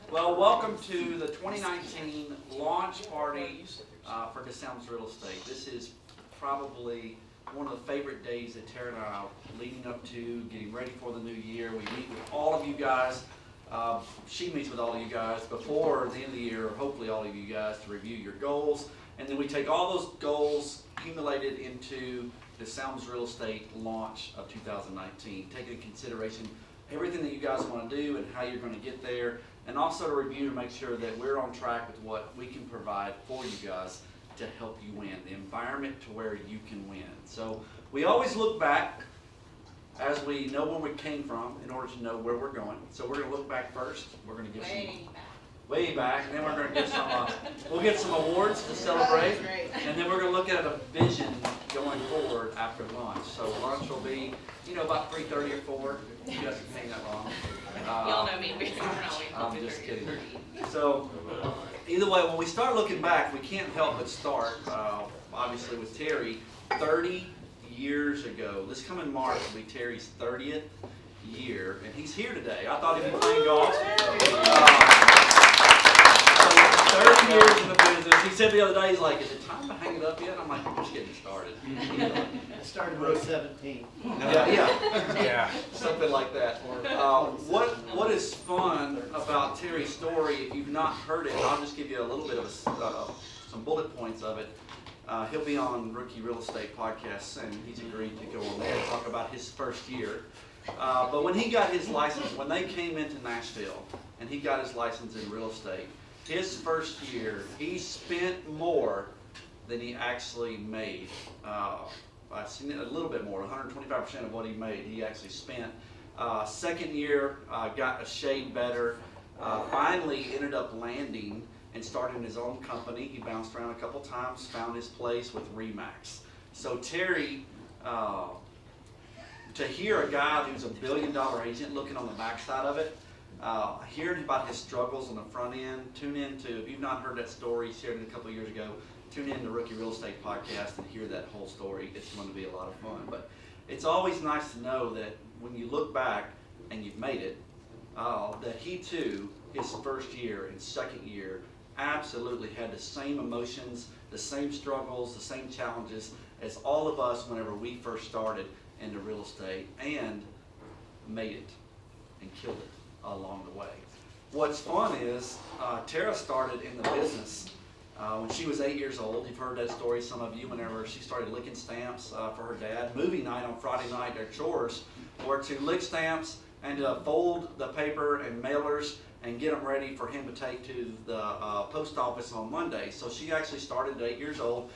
Well, welcome to the 2019 launch party for DeSalms Real Estate. This is probably one of the favorite days that Tara and I are leading up to, getting ready for the new year. We meet with all of you guys. She meets with all of you guys before the end of the year, or hopefully all of you guys, to review your goals. And then we take all those goals accumulated into DeSalms Real Estate launch of 2019, taking into consideration everything that you guys want to do and how you're going to get there, and also to review to make sure that we're on track with what we can provide for you guys to help you win, the environment to where you can win. So we always look back as we know where we came from in order to know where we're going. So we're going to look back first. We're going to give way back, and then we're going to get some, we'll get some awards to celebrate, and then we're going to look at a vision going forward after lunch. So lunch will be, about 3:30 or 4. You guys can hang that long. Y'all know me. I'm just kidding. So either way, when we start looking back, we can't help but start, obviously, with Terry. 30 years ago. This coming March will be Terry's 30th year, and he's here today. I thought he'd be playing golf. 30 years in the business. He said the other day, he's like, is it time to hang it up yet? I'm like, we're just getting started. I started row 17. Yeah. Something like that. What is fun about Terry's story, if you've not heard it, I'll just give you a little bit of some bullet points of it. He'll be on Rookie Real Estate podcasts, and he's agreed to go on there and talk about his first year. But when he got his license, when they came into Nashville, and he got his license in real estate, his first year, he spent more than he actually made. I've seen it a little bit more, 125% of what he made, he actually spent. Second year, got a shade better. Finally ended up landing and starting his own company. He bounced around a couple times, found his place with RE/MAX. So Terry, to hear a guy who's a billion-dollar agent looking on the backside of it, hearing about his struggles on the front end, tune in to, if you've not heard that story, he shared it a couple of years ago, tune in to Rookie Real Estate podcast and hear that whole story. It's going to be a lot of fun. But it's always nice to know that when you look back and you've made it, that he too, his first year and second year, absolutely had the same emotions, the same struggles, the same challenges as all of us whenever we first started into real estate, and made it and killed it along the way. What's fun is Tara started in the business when she was 8 years old. You've heard that story, some of you, whenever she started licking stamps for her dad. Movie night on Friday night, their chores were to lick stamps and to fold the paper and mailers and get them ready for him to take to the post office on Monday. So she actually started at 8 years old.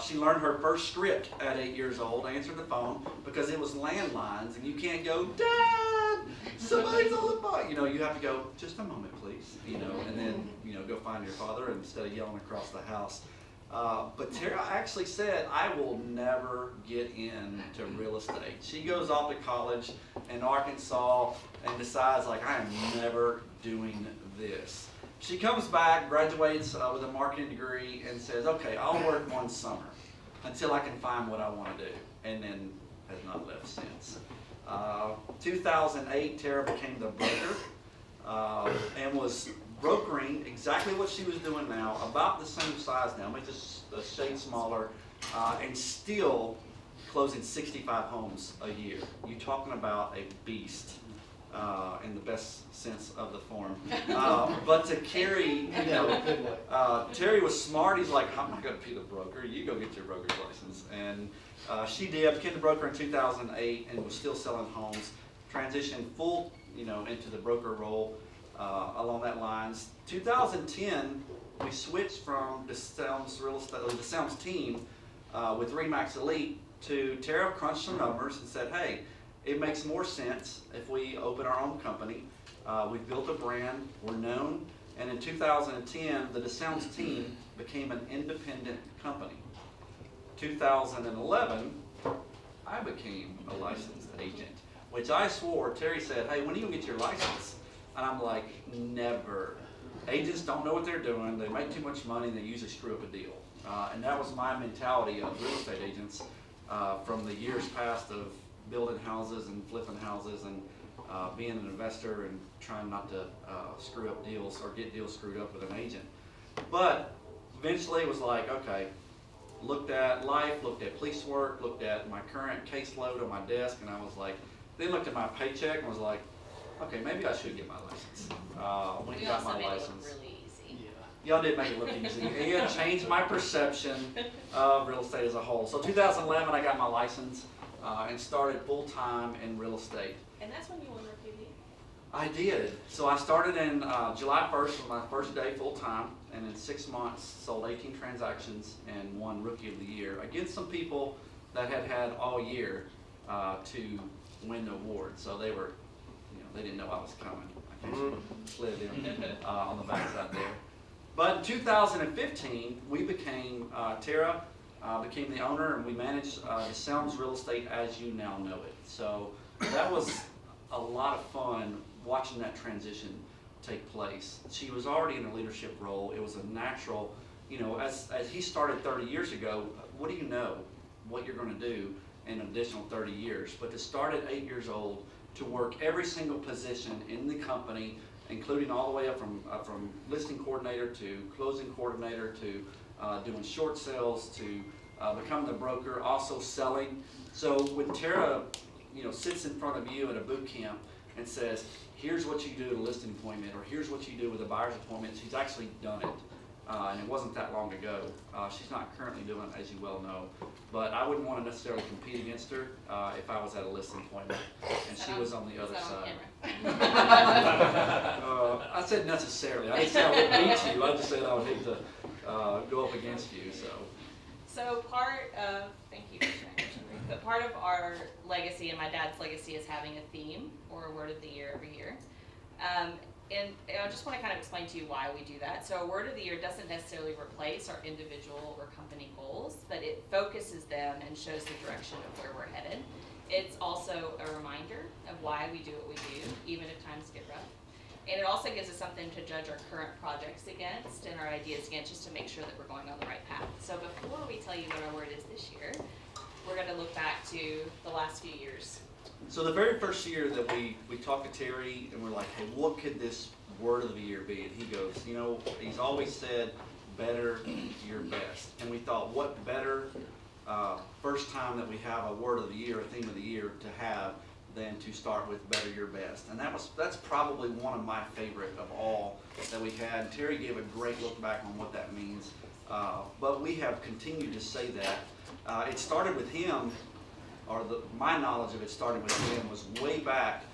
She learned her first script at 8 years old, answered the phone, because it was landlines, and you can't go, Dad, somebody's on the phone. You have to go, just a moment, please, and then, go find your father instead of yelling across the house. But Tara actually said, I will never get into real estate. She goes off to college in Arkansas and decides, I am never doing this. She comes back, graduates with a marketing degree, and says, okay, I'll work one summer until I can find what I want to do, and then has not left since. 2008, Tara became the broker and was brokering exactly what she was doing now, about the same size now, maybe just a shade smaller, and still closing 65 homes a year. You're talking about a beast. In the best sense of the form. But to carry, Terry was smart. He's like, I'm not going to be the broker. You go get your broker's license. And she did, became the broker in 2008 and was still selling homes. Transitioned full, into the broker role along that lines. 2010, we switched from DeSalms Real Estate, the DeSalms team with RE/MAX Elite to Tara crunched some numbers and said, hey, it makes more sense if we open our own company. We've built a brand, we're known, and in 2010, the DeSalms team became an independent company. 2011, I became a licensed agent, which I swore, Terry said, hey, when are you gonna get your license? And I'm like, never. Agents don't know what they're doing, they make too much money, and they usually screw up a deal. And that was my mentality of real estate agents from the years past of building houses and flipping houses, and being an investor and trying not to screw up deals or get deals screwed up with an agent. But eventually it was like, okay, looked at life, looked at police work, looked at my current caseload on my desk, and I was like, then looked at my paycheck and was like, okay, maybe I should get my license. When We got also my made license. it look really easy. Y'all did make it look easy. It changed my perception of real estate as a whole. So 2011, I got my license and started full-time in real estate. And that's when you won Rookie of the Year. I did. So I started in July 1st was my first day full-time, and in 6 months sold 18 transactions and won Rookie of the Year against some people that had had all year to win the award. So they were, they didn't know I was coming. I kind of slid in on the backside there. But in 2015, we became, Tara became the owner, and we managed the Selms Real Estate as you now know it. So that was a lot of fun watching that transition take place. She was already in a leadership role. It was a natural, as he started 30 years ago, what do you know what you're going to do in an additional 30 years? But to start at 8 years old, to work every single position in the company, including all the way up from listing coordinator to closing coordinator to doing short sales to becoming the broker, also selling. So when Tara, sits in front of you at a boot camp and says, here's what you do at a listing appointment, or here's what you do with a buyer's appointment, she's actually done it. And it wasn't that long ago. She's not currently doing it, as you well know. But I wouldn't want to necessarily compete against her if I was at a listing appointment and she was on the other side. I said necessarily. I didn't say I would beat you. I just said I would need to go up against you. So thank you for sharing, but part of our legacy and my dad's legacy is having a theme or a word of the year every year. And I just want to kind of explain to you why we do that. So a word of the year doesn't necessarily replace our individual or company goals, but it focuses them and shows the direction of where we're headed. It's also a reminder of why we do what we do, even if times get rough. And it also gives us something to judge our current projects against and our ideas against, just to make sure that we're going on the right path. So before we tell you what our word is this year, we're going to look back to the last few years. So the very first year that we talked to Terry and we're like, hey, what could this word of the year be? And he goes, he's always said, better your best. And we thought, what better first time that we have a word of the year, a theme of the year to have than to start with better your best. And that's probably one of my favorite of all that we had. Terry gave a great look back on what that means. But we have continued to say that. It started with him, or my knowledge of it started with him was way back.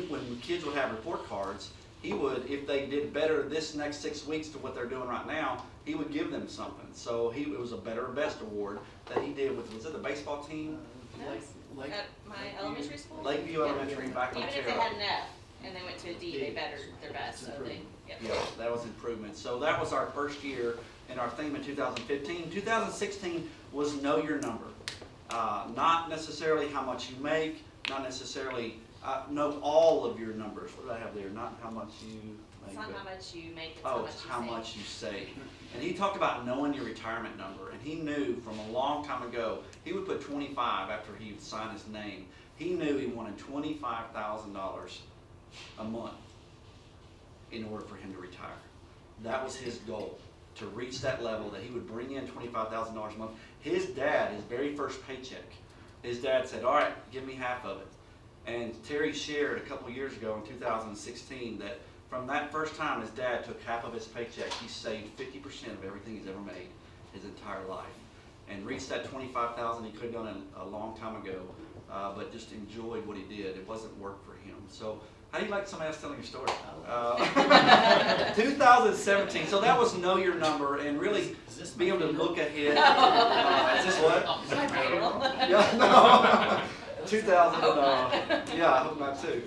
When kids would have report cards, he would, if they did better this next 6 weeks to what they're doing right now, he would give them something. So it was a better or best award that he did with, was it the baseball team? At my elementary school? Lakeview Elementary back on Even if they had an F and they went to a D, they bettered their best. So Yeah, that was improvement. So that was our first year and our theme in 2015. 2016 was know your number. Not necessarily how much you make, not necessarily know all of your numbers. What do I have there? Not how much you make. It's not how much you make, it's it's how much you save. And he talked about knowing your retirement number. And he knew from a long time ago, he would put 25 after he would sign his name. He knew he wanted $25,000 a month in order for him to retire. That was his goal, to reach that level that he would bring in $25,000 a month. His dad, his very first paycheck, his dad said, all right, give me half of it. And Terry shared a couple years ago in 2016 that from that first time his dad took half of his paycheck, he saved 50% of everything he's ever made his entire life. And reached that $25,000 he could have done a long time ago, but just enjoyed what he did. It wasn't work for him. So how do you like somebody else telling your story? 2017, so that was know your number and really be able to look ahead. Is this what? Yeah, no. 2000, yeah, I hope not too.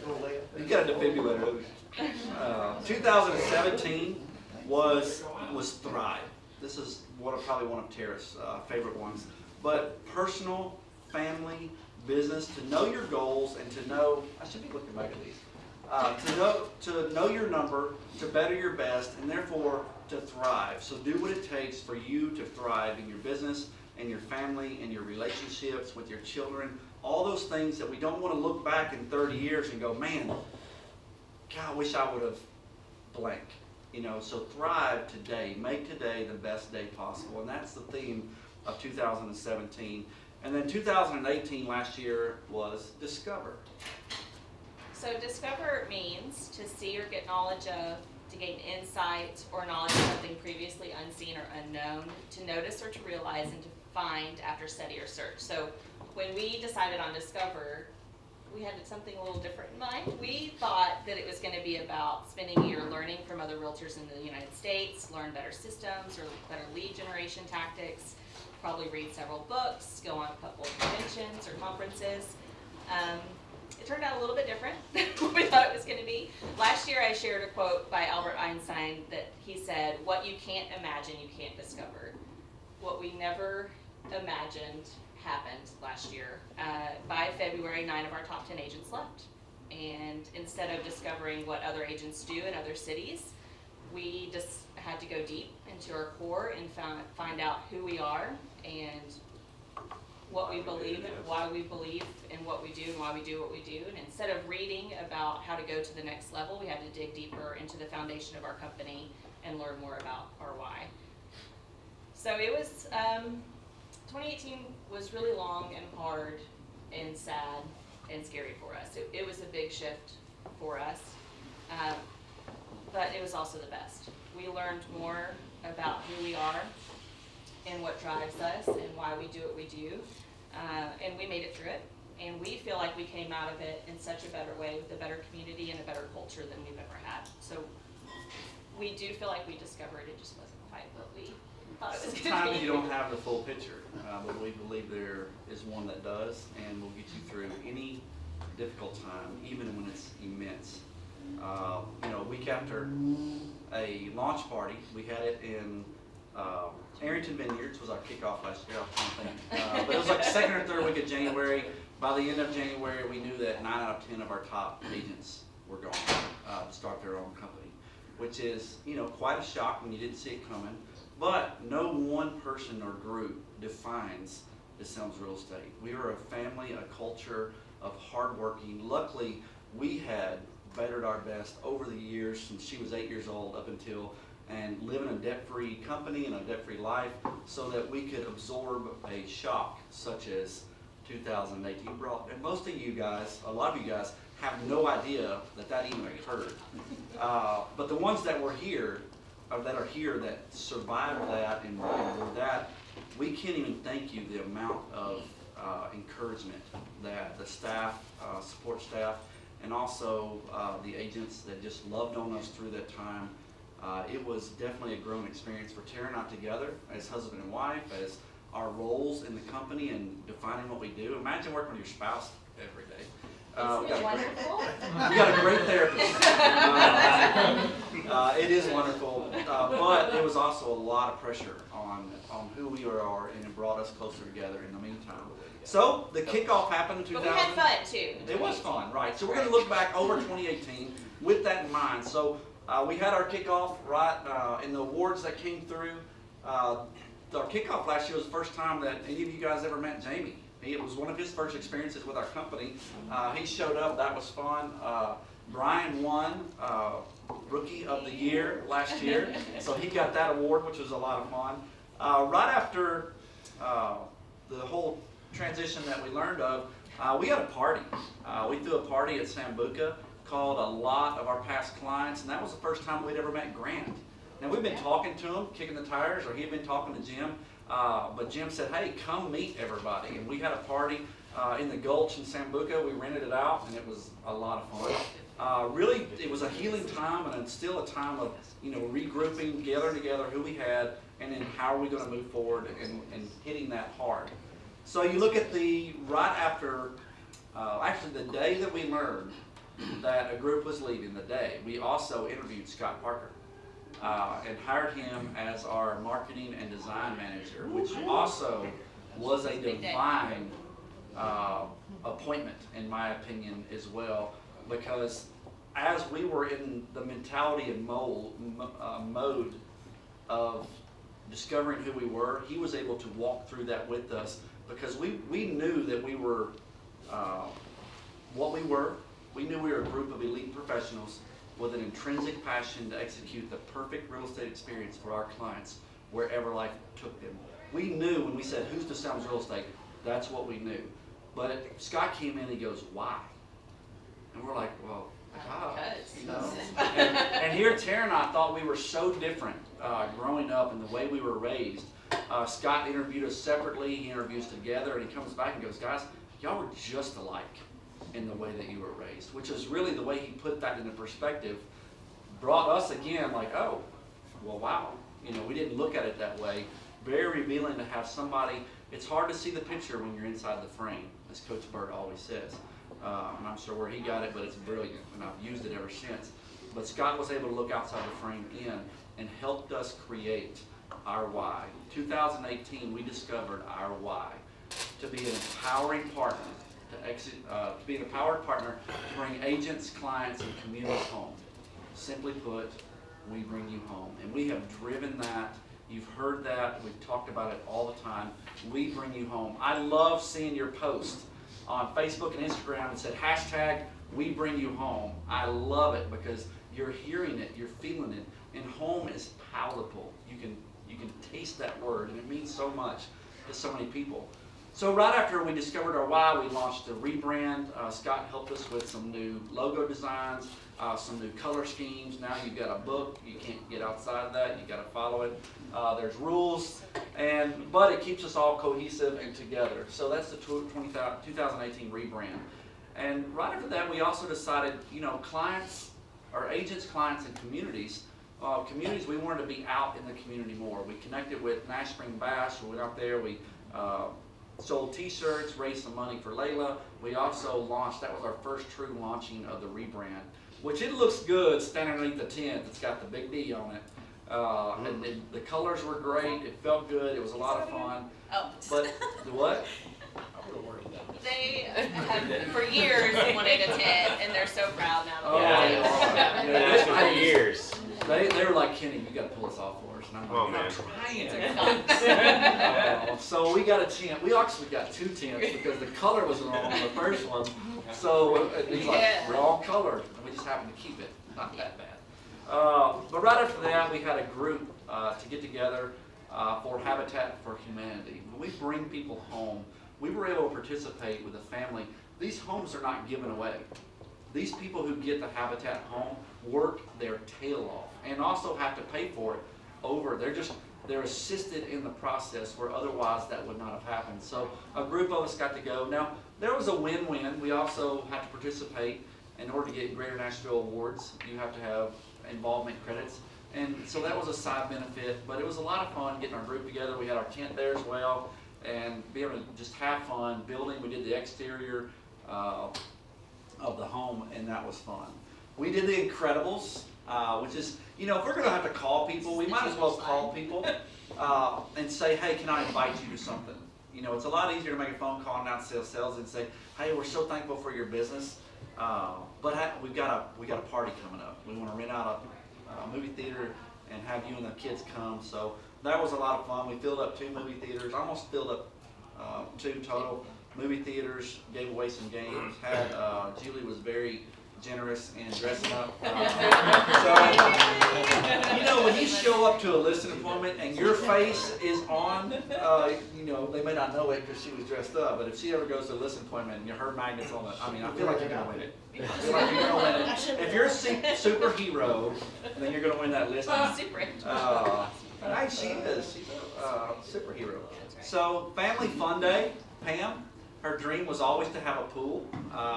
You got a defibrillator. 2017 was Thrive. This is probably one of Tara's favorite ones. But personal, family, business, to know your goals and to know, I should be looking back at these, to know your number, to better your best, and therefore to thrive. So do what it takes for you to thrive in your business and your family and your relationships with your children, all those things that we don't want to look back in 30 years and go, man, God, I wish I would have blank. You know, so thrive today, make today the best day possible, and that's the theme of 2017. And then 2018 last year was discover. So discover means to see or get knowledge of, to gain insight or knowledge of something previously unseen or unknown, to notice or to realize and to find after study or search. So when we decided on discover, we had something a little different in mind. We thought that it was going to be about spending a year learning from other realtors in the United States, learn better systems or better lead generation tactics, probably read several books, go on a couple of conventions or conferences. It turned out a little bit different than what we thought it was going to be. Last year I shared a quote by Albert Einstein that he said, "What you can't imagine, you can't discover." What we never imagined happened last year. By February, 9 of our top 10 agents left. And instead of discovering what other agents do in other cities, we just had to go deep into our core and find out who we are and what we believe and why we believe in what we do and why we do what we do. And instead of reading about how to go to the next level, we had to dig deeper into the foundation of our company and learn more about our why. So it was, 2018 was really long and hard and sad and scary for us. It was a big shift for us, but it was also the best. We learned more about who we are and what drives us and why we do what we do, and we made it through it. And we feel like we came out of it in such a better way with a better community and a better culture than we've ever had. So we do feel like we discovered it just wasn't quite what we thought it was going to be. Sometimes you don't have the full picture, but we believe there is one that does, and will get you through any difficult time, even when it's immense. You know, week after a launch party, we had it in Arrington Vineyards was our kickoff last year. I was trying to think. But it was like the second or third week of January. By the end of January, we knew that 9 out of 10 of our top agents were gone to start their own company, which is, you know, quite a shock when you didn't see it coming. But no one person or group defines DeSelms Real Estate. We are a family, a culture of hardworking. Luckily, we had bettered our best over the years since she was 8 years old up until, and living a debt-free company and a debt-free life so that we could absorb a shock such as 2018 brought. And most of you guys, a lot of you guys, have no idea that that even occurred. But the ones that were here, that are here, that survived that and were that, we can't even thank you the amount of encouragement that the staff, support staff, and also the agents that just loved on us through that time. It was definitely a growing experience for Tara and I together as husband and wife, as our roles in the company and defining what we do. Imagine working with your spouse every day. Isn't it wonderful? We got a great therapist. It is wonderful, but it was also a lot of pressure on who we are, and it brought us closer together in the meantime. So the kickoff happened in 2000. But we had fun too. It was fun, right? So we're going to look back over 2018 with that in mind. So we had our kickoff right in the awards that came through. Our kickoff last year was the first time that any of you guys ever met Jamie. It was one of his first experiences with our company. He showed up. That was fun. Brian won Rookie of the Year last year, so he got that award, which was a lot of fun. Right after the whole transition that we learned of, we had a party. We threw a party at Sambuca, called a lot of our past clients, and that was the first time we'd ever met Grant. Now, we've been talking to him, kicking the tires, or he'd been talking to Jim, but Jim said, hey, come meet everybody. And we had a party in the Gulch in Sambuca. We rented it out, and it was a lot of fun. Really, it was a healing time, and it's still a time of, you know, regrouping, gathering together who we had, and then how are we going to move forward and hitting that hard. So you look at the, right after, actually the day that we learned that a group was leaving, the day, we also interviewed Scott Parker and hired him as our marketing and design manager, which also was a divine appointment, in my opinion, as well, because as we were in the mentality and mode of discovering who we were, he was able to walk through that with us, because we knew that we were what we were. We knew we were a group of elite professionals with an intrinsic passion to execute the perfect real estate experience for our clients wherever life took them. We knew when we said, who's to Sounds Real Estate, that's what we knew. But Scott came in and he goes, why? And we're like, well, Because. you know? And here Tara and I thought we were so different growing up and the way we were raised. Scott interviewed us separately, he interviews together, and he comes back and goes, guys, y'all were just alike in the way that you were raised, which is really the way he put that into perspective, brought us again like, oh, well, wow. You know, we didn't look at it that way. Very revealing to have somebody, it's hard to see the picture when you're inside the frame, as Coach Bird always says. I'm not sure where he got it, but it's brilliant, and I've used it ever since. But Scott was able to look outside the frame in and helped us create our why. 2018, we discovered our why, to be an empowering partner, to be an empowered partner to bring agents, clients, and communities home. Simply put, we bring you home. And we have driven that. You've heard that. We've talked about it all the time. We bring you home. I love seeing your post on Facebook and Instagram that said hashtag we bring you home. I love it because you're hearing it, you're feeling it, and home is palatable. You can taste that word, and it means so much to so many people. So right after we discovered our why, we launched a rebrand. Scott helped us with some new logo designs, some new color schemes. Now you've got a book. You can't get outside of that. You've got to follow it. There's rules, but it keeps us all cohesive and together. So that's the 2018 rebrand. And right after that, we also decided, you know, clients, our agents, clients, and communities, we wanted to be out in the community more. We connected with Nash Spring Bash. We went out there. We sold t-shirts, raised some money for Layla. We also launched, that was our first true launching of the rebrand, which it looks good standing underneath the tent. It's got the big D on it. And the colors were great. It felt good. It was a lot of fun. Oh. But the what? They have for years wanted a tent, and they're so proud now. Oh, That they are. Yeah, Yeah, that's for years. they were like, Kenny, you got to pull us off for us. And I'm like, Oh, I'm man. trying. So we got a tent. We actually got two tents because the color was wrong on the first one. So he's like, we're all colored, and we just happened to keep it. Not that bad. But right after that, we had a group to get together for Habitat for Humanity. When we bring people home, we were able to participate with a family. These homes are not given away. These people who get the Habitat home work their tail off and also have to pay for it over. They're assisted in the process where otherwise that would not have happened. So a group of us got to go. Now, there was a win-win. We also had to participate. In order to get Greater Nashville awards, you have to have involvement credits. And so that was a side benefit, but it was a lot of fun getting our group together. We had our tent there as well, and be able to just have fun building. We did the exterior of the home, and that was fun. We did the Incredibles, which is, you know, if we're going to have to call people, we might as well call people and say, hey, can I invite you to something? You know, it's a lot easier to make a phone call and not sales and say, hey, we're so thankful for your business, but we've got a party coming up. We want to rent out a movie theater and have you and the kids come. So that was a lot of fun. We filled up 2 movie theaters, almost filled up 2 total movie theaters, gave away some games. Julie was very generous in dressing up. So, you know, when you show up to a listing appointment and your face is on, you know, they may not know it because she was dressed up, but if she ever goes to a listing appointment and her magnet's on it, I mean, I feel like you're going to win it. I feel like you're going to win it. If you're a superhero, then you're going to win that listing. Hey, she is. She's a superhero. So, Family Fun Day, Pam. Her dream was always to have a pool.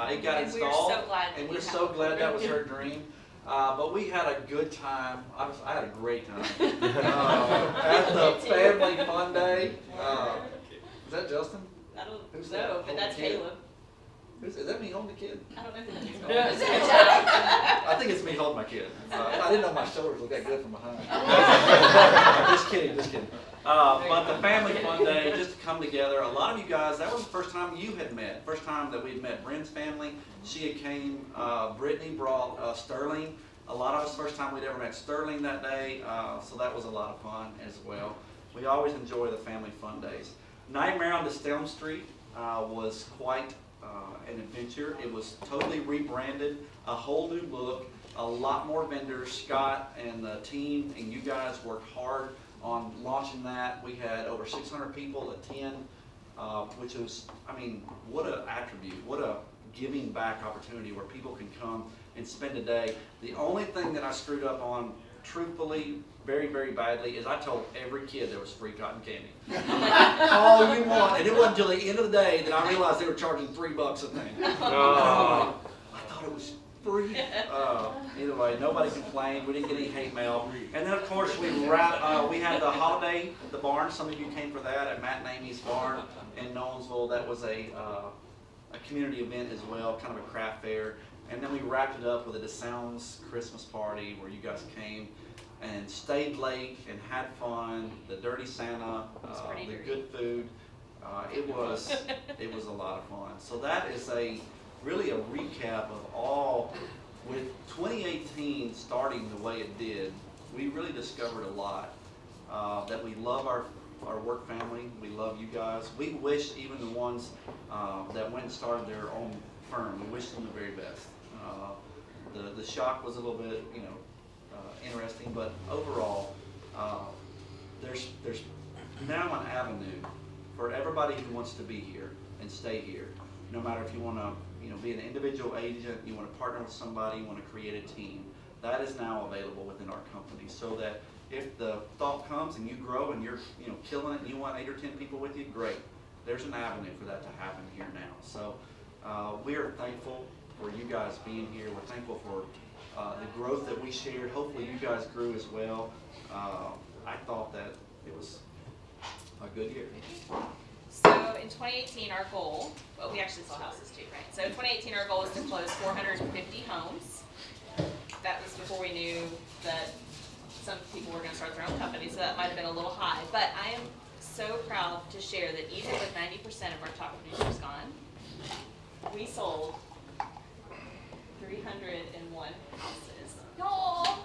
It got installed, and we're so glad that was her dream. But we had a good time. I had a great time at the Family Fun Day. Is that Justin? I don't Who's know, that? but that's Caleb. Is that me holding the kid? I don't know who I think it's me holding my kid. I didn't know my shoulders looked that good from behind. Just kidding. But the Family Fun Day, just to come together. A lot of you guys, that was the first time you had met. First time that we'd met Bryn's family. She had came. Brittany brought Sterling. A lot of us, first time we'd ever met Sterling that day. So that was a lot of fun as well. We always enjoy the Family Fun Days. Nightmare on Stelm Street was quite an adventure. It was totally rebranded, a whole new look, a lot more vendors. Scott and the team and you guys worked hard on launching that. We had over 600 people attend, which was, I mean, what an attribute, what a giving back opportunity where people can come and spend a day. The only thing that I screwed up on, truthfully, very, very badly, is I told every kid there was free cotton candy. All you want. And it wasn't until the end of the day that I realized they were charging $3 a thing. And I'm like, I thought it was free. Either way, nobody complained. We didn't get any hate mail. And then, of course, we had the holiday, the barn. Some of you came for that at Matt and Amy's barn in Nolensville. That was a community event as well, kind of a craft fair. And then we wrapped it up with a DeSounds Christmas party where you guys came and stayed late and had fun. The Dirty Santa, the good food. It was a lot of fun. So that is really a recap of all. With 2018 starting the way it did, we really discovered a lot. That we love our work family. We love you guys. We wish even the ones that went and started their own firm, we wish them the very best. The shock was a little bit, interesting, but overall, there's now an avenue for everybody who wants to be here and stay here. No matter if you want to, be an individual agent, you want to partner with somebody, you want to create a team. That is now available within our company, so that if the thought comes and you grow and you're, killing it, and you want 8 or 10 people with you, great. There's an avenue for that to happen here now. So we are thankful for you guys being here. We're thankful for the growth that we shared. Hopefully you guys grew as well. I thought that it was a good year. So in 2018, our goal, well, we actually saw houses too, right? So in 2018, our goal was to close 450 homes. That was before we knew that some people were going to start their own company, so that might have been a little high. But I am so proud to share that even with 90% of our top producers gone, we sold 301 houses. Y'all!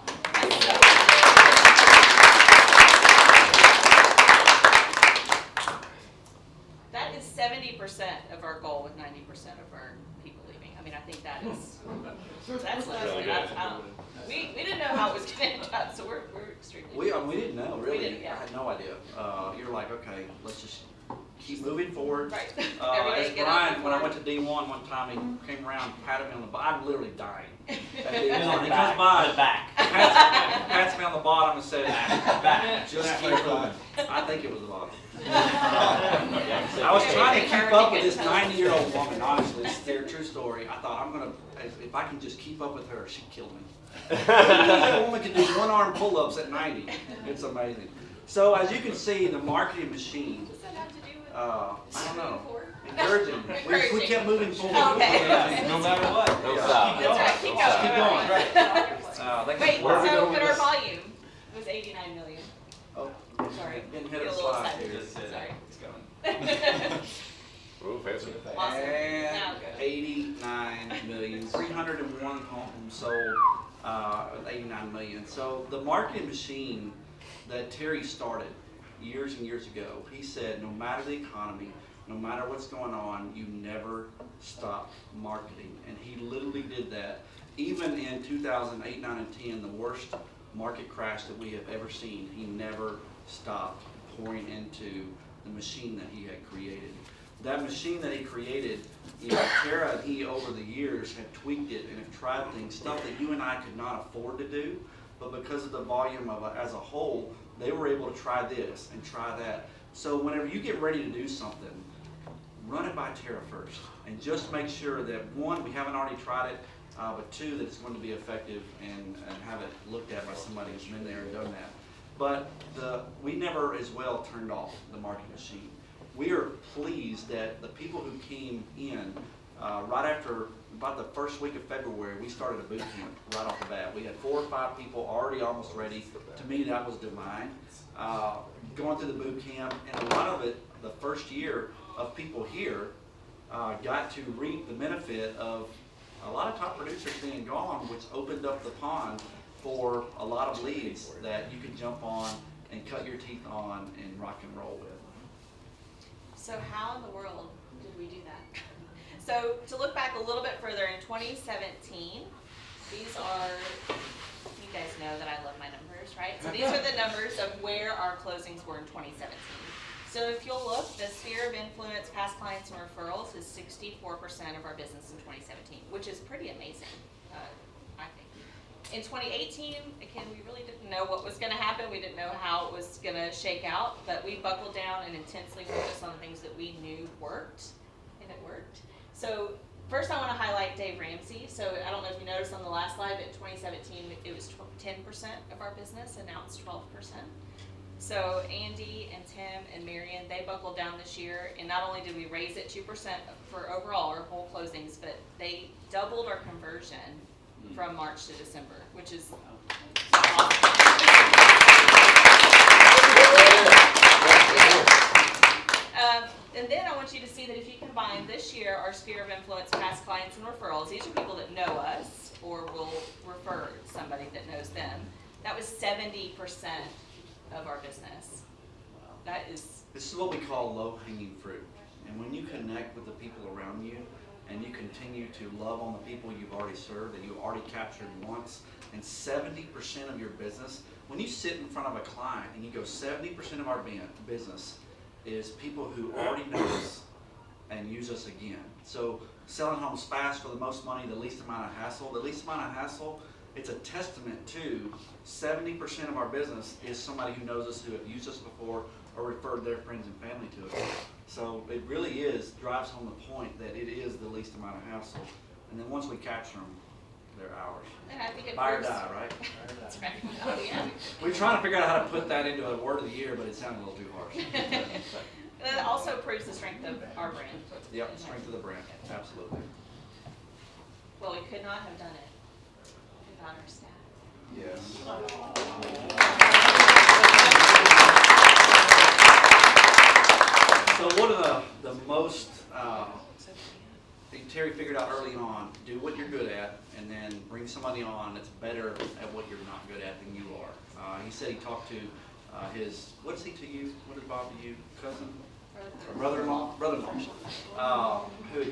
That is 70% of our goal with 90% of our people leaving. I mean, I think that's really good. We didn't know how it was going to end up, so we're extremely. We didn't know, really. We didn't, yeah. I had no idea. You're like, okay, let's just keep moving forward. Right. As Brian, when I went to D1 one time, he came around, patted me on the butt. I'm literally dying. At D1. He comes by, pats me on the bottom and says, just keep moving. I think it was the bottom. I was trying to keep up with this 90-year-old woman, honestly. It's their true story. I thought, if I can just keep up with her, she'd kill me. That woman can do one-arm pull-ups at 90. It's amazing. So as you can see, the marketing machine, What's that have to do with? I don't know, encouraging. We kept moving forward. Okay. No matter what. No stop. That's right, keep Just keep going. going. Wait, Where are we so going but with our this? volume was 89 million. Oh, Sorry. getting Get hit a of little slides excited. here. Just sit. Sorry. It's going. Ooh, fancy. Awesome. And Now go. 89 million, 301 homes sold, 89 million. So the marketing machine that Terry started years and years ago, he said, no matter the economy, no matter what's going on, you never stop marketing. And he literally did that. Even in 2008, 9, and 10, the worst market crash that we have ever seen, he never stopped pouring into the machine that he had created. That machine that he created, Tara and he over the years have tweaked it and have tried things, stuff that you and I could not afford to do, but because of the volume of as a whole, they were able to try this and try that. So whenever you get ready to do something, run it by Tara first, and just make sure that one, we haven't already tried it, but two, that it's going to be effective and have it looked at by somebody who's been there and done that. But we never as well turned off the marketing machine. We are pleased that the people who came in right after about the first week of February, we started a boot camp right off the bat. We had 4 or 5 people already almost ready. To me, that was divine. Going through the boot camp, and a lot of it, the first year of people here, got to reap the benefit of a lot of top producers being gone, which opened up the pond for a lot of leads that you could jump on and cut your teeth on and rock and roll with. So how in the world did we do that? So to look back a little bit further, in 2017, these are, you guys know that I love my numbers, right? So these are the numbers of where our closings were in 2017. So if you'll look, the sphere of influence, past clients and referrals is 64% of our business in 2017, which is pretty amazing, I think. In 2018, again, we really didn't know what was going to happen. We didn't know how it was going to shake out, but we buckled down and intensely focused on the things that we knew worked, and it worked. So first I want to highlight Dave Ramsey. So I don't know if you noticed on the last slide, but in 2017, it was 10% of our business, and now it's 12%. So Andy and Tim and Marion, they buckled down this year, and not only did we raise it 2% for overall our whole closings, but they doubled our conversion from March to December, which is awesome. And then I want you to see that if you combine this year our sphere of influence, past clients and referrals, these are people that know us or will refer somebody that knows them. That was 70% of our business. That is. This is what we call low-hanging fruit. And when you connect with the people around you and you continue to love on the people you've already served and you've already captured once, and 70% of your business, when you sit in front of a client and you go 70% of our business is people who already know us and use us again. So selling homes fast for the most money, the least amount of hassle. The least amount of hassle, it's a testament to 70% of our business is somebody who knows us, who have used us before or referred their friends and family to us. So it really drives home the point that it is the least amount of hassle. And then once we capture them, they're ours. And I think it Buy or proves. die, right? That's right. Oh, yeah. We're trying to figure out how to put that into a word of the year, but it sounded a little too harsh. And it also proves the strength of our brand. Yep, strength of the brand, absolutely. Well, we could not have done it without our staff. Yes. So one of the most, Terry figured out early on, do what you're good at, and then bring somebody on that's better at what you're not good at than you are. He said he talked to his, what is he to you? What is Bob to you? Cousin? Brother-in-law, who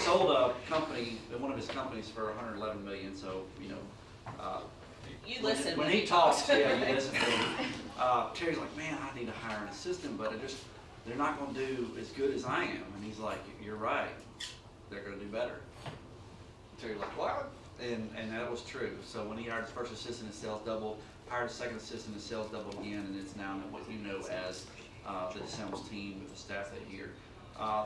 sold a company, one of his companies for $111 million. So You listen. when he talks, yeah, you listen to him. Terry's like, man, I need to hire an assistant, but they're not going to do as good as I am. And he's like, you're right, they're going to do better. Terry's like, what? And that was true. So when he hired his first assistant, his sales doubled. Hired a second assistant, his sales doubled again, and it's now what you know as the sales team with the staff that here.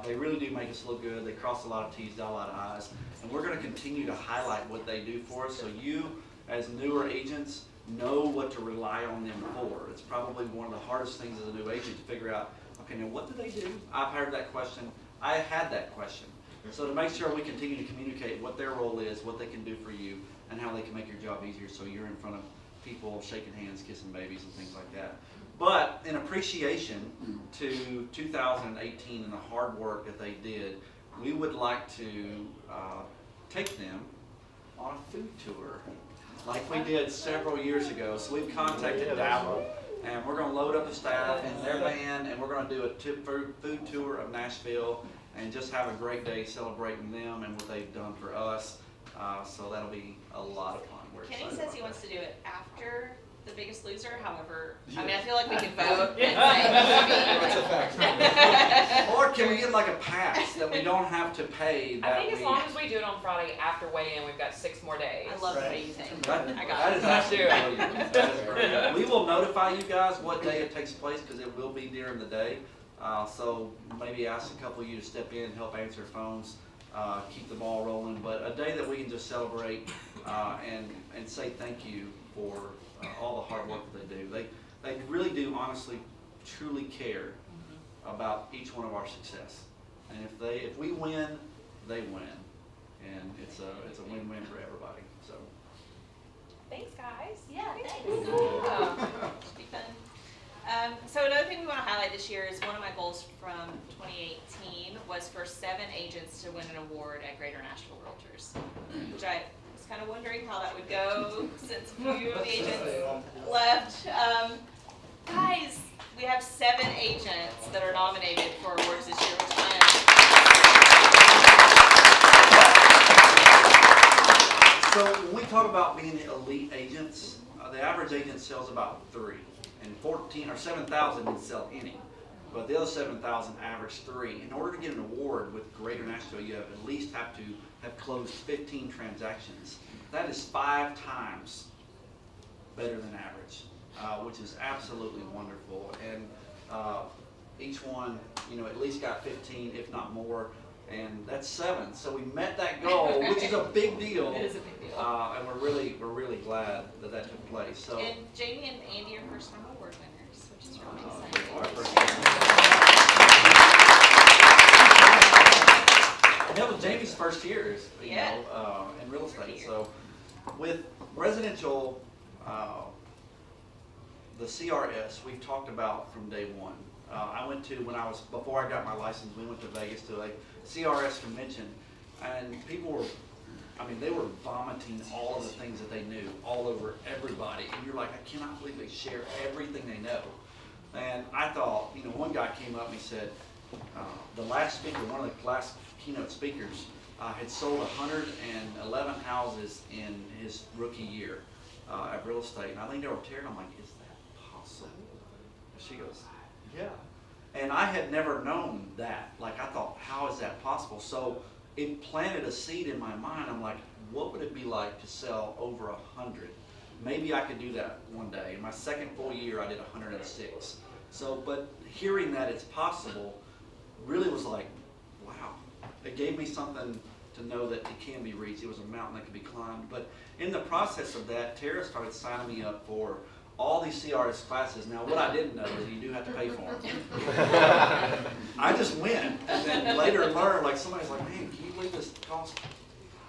They really do make us look good. They cross a lot of T's, dot a lot of I's, and we're going to continue to highlight what they do for us, so you, as newer agents, know what to rely on them for. It's probably one of the hardest things as a new agent to figure out, okay, now what do they do? I've heard that question. I had that question. So to make sure we continue to communicate what their role is, what they can do for you, and how they can make your job easier so you're in front of people shaking hands, kissing babies, and things like that. But in appreciation to 2018 and the hard work that they did, we would like to take them on a food tour like we did several years ago. So we've contacted Dabble, and we're going to load up the staff in their van, and we're going to do a food tour of Nashville and just have a great day celebrating them and what they've done for us. So that'll be a lot of fun. We're Kenny excited says about he wants that. to do it after The Biggest Loser. However, I mean, I feel like we could vote and say Or can we get like a pass that we don't have to pay I that think as week? long as we do it on Friday after weigh-in, we've got 6 more days. I love Right. what you think. That, I got that it. is actually Do it. brilliant. That is brilliant. We will notify you guys what day it takes place because it will be during the day. So maybe ask a couple of you to step in, help answer phones, keep the ball rolling. But a day that we can just celebrate and say thank you for all the hard work that they do. They really do honestly, truly care about each one of our success. And if we win, they win, and it's a win-win for everybody. So. Thanks, guys. Yeah, thanks. Should be fun. So another thing we want to highlight this year is one of my goals from 2018 was for 7 agents to win an award at Greater Nashville Realtors, which I was kind of wondering how that would go since a few of the agents left. Guys, we have 7 agents that are nominated for awards this year, which I am So when we talk about being elite agents, the average agent sells about 3, and 14 or 7,000 didn't sell any. But the other 7,000 average 3. In order to get an award with Greater Nashville, you have at least have to have closed 15 transactions. That is 5 times better than average, which is absolutely wonderful. And each one, at least got 15, if not more, and that's 7. So we met that goal, which is a big deal. It is a big deal. And we're really glad that took place. So. And Jamie and Andy are first-time award winners, which is really Our exciting. first And that was Jamie's first year, in real estate. So, with residential, the CRS we've talked about from day one. I went to before I got my license. We went to Vegas to a CRS convention, and people were, they were vomiting all of the things that they knew all over everybody. And you're like, I cannot believe they share everything they know. And I thought, one guy came up and he said, the last speaker, one of the last keynote speakers, had sold 111 houses in his rookie year at real estate. And I leaned over to her and I'm like, is that possible? And she goes, yeah. And I had never known that. Like, I thought, how is that possible? So it planted a seed in my mind. I'm like, what would it be like to sell over 100? Maybe I could do that one day. In my second full year, I did 106. So, but hearing that it's possible really was like, wow. It gave me something to know that it can be reached. It was a mountain that could be climbed. But in the process of that, Tara started signing me up for all these CRS classes. Now, what I didn't know is you do have to pay for them. I just went, and then later learned, like, somebody's like, man, can you believe this cost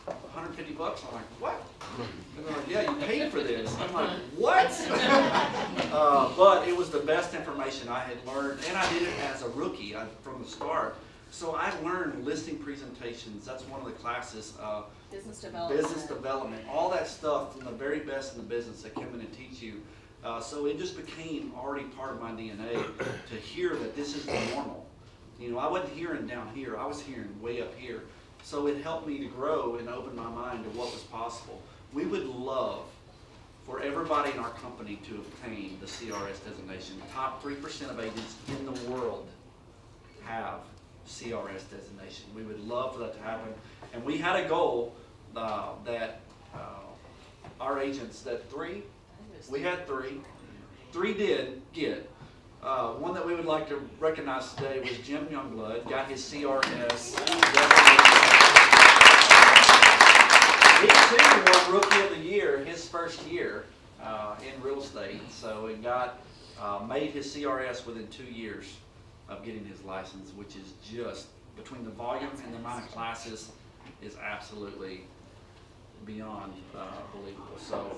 $150? I'm like, what? And they're like, yeah, you paid for this. I'm like, what? But it was the best information I had learned, and I did it as a rookie from the start. So I learned listing presentations. That's one of the classes. Business development. All that stuff from the very best in the business that come in and teach you. So it just became already part of my DNA to hear that this is the normal. I wasn't hearing down here. I was hearing way up here. So it helped me to grow and open my mind to what was possible. We would love for everybody in our company to obtain the CRS designation. The top 3% of agents in the world have CRS designation. We would love for that to happen. And we had a goal that our agents, we had 3. 3 did get. One that we would like to recognize today was Jim Youngblood, got his CRS designation. He too won Rookie of the Year his first year in real estate. So he made his CRS within 2 years of getting his license, which is just, between the volume and the amount of classes, is absolutely beyond believable. So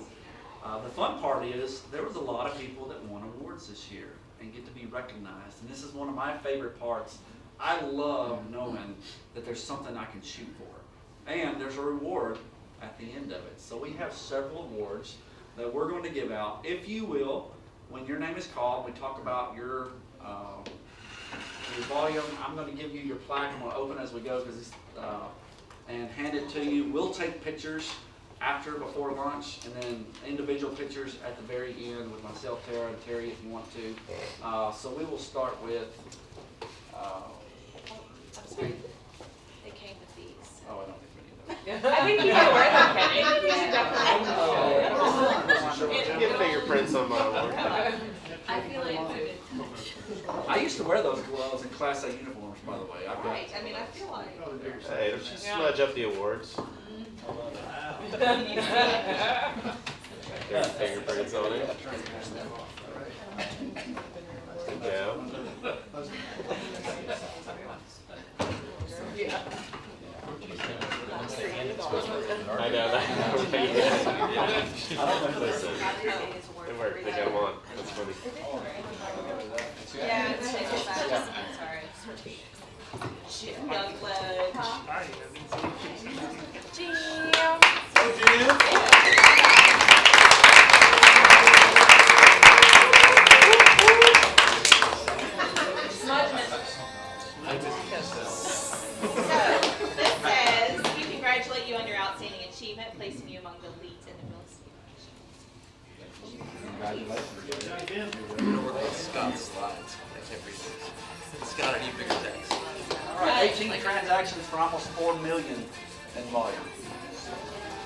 the fun part is there was a lot of people that won awards this year and get to be recognized. And this is one of my favorite parts. I love knowing that there's something I can shoot for. And there's a reward at the end of it. So we have several awards that we're going to give out. If you will, when your name is called, we talk about your volume. I'm going to give you your plaque. I'm going to open as we go and hand it to you. We'll take pictures before lunch, and then individual pictures at the very end with myself, Tara, and Terry if you want to. So we will start with. I'm sorry. They came with these. Oh, I don't think we need those. I think you can wear them, Kenny. Get fingerprints on my award. I feel like it's a good I used to wear those gloves in Class A uniforms, by the way. I've got. Right. I mean, I feel like. Hey, don't you smudge up the awards? There's fingerprints on it. Yeah. I know that. Listen, it worked. They got them on. That's funny. Yeah, it's sorry. Jim Youngblood. So, this says, we congratulate you on your outstanding achievement, placing you among the Scott's slides. I can't read this. Scott, I need bigger text. All right, 18 transactions for almost 4 million in volume.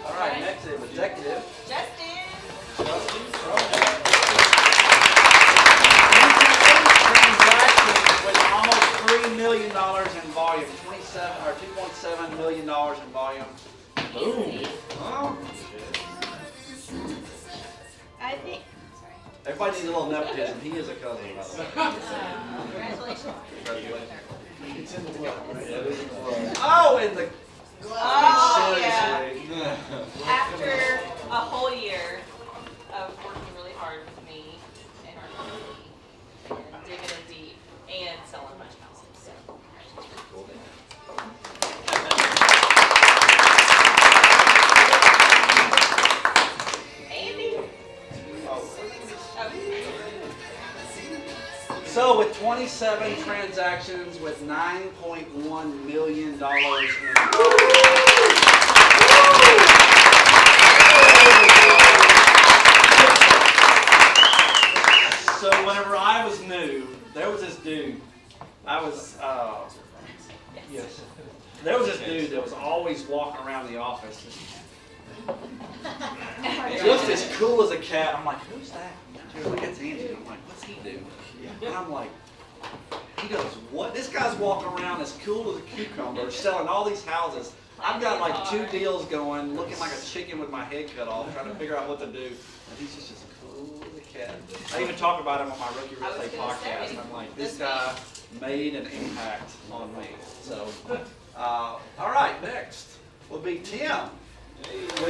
All right, next is executive. Justin. Transactions with almost $3 million in volume, 2.7 million dollars in volume. Boom. Oh. I think. Everybody needs a little nepotism. He is a cousin. Congratulations. It's in the book, right? Oh, in the. Oh, yeah. Seriously. After a whole year of working really hard with me and our company and digging in deep and selling a bunch of houses, so. Andy? So with 27 transactions with $9.1 million So whenever I was new, there was this dude. There was this dude that was always walking around the office. Just as cool as a cat. I'm like, who's that? He was like, that's Andy. I'm like, what's he do? And I'm like, he does what? This guy's walking around as cool as a cucumber, selling all these houses. I've got like 2 deals going, looking like a chicken with my head cut off, trying to figure out what to do. And he's just as cool as a cat. I even talk about him on my Rookie Real Estate podcast. And I'm like, this guy made an impact on me. So, all right, next will be Tim. With 33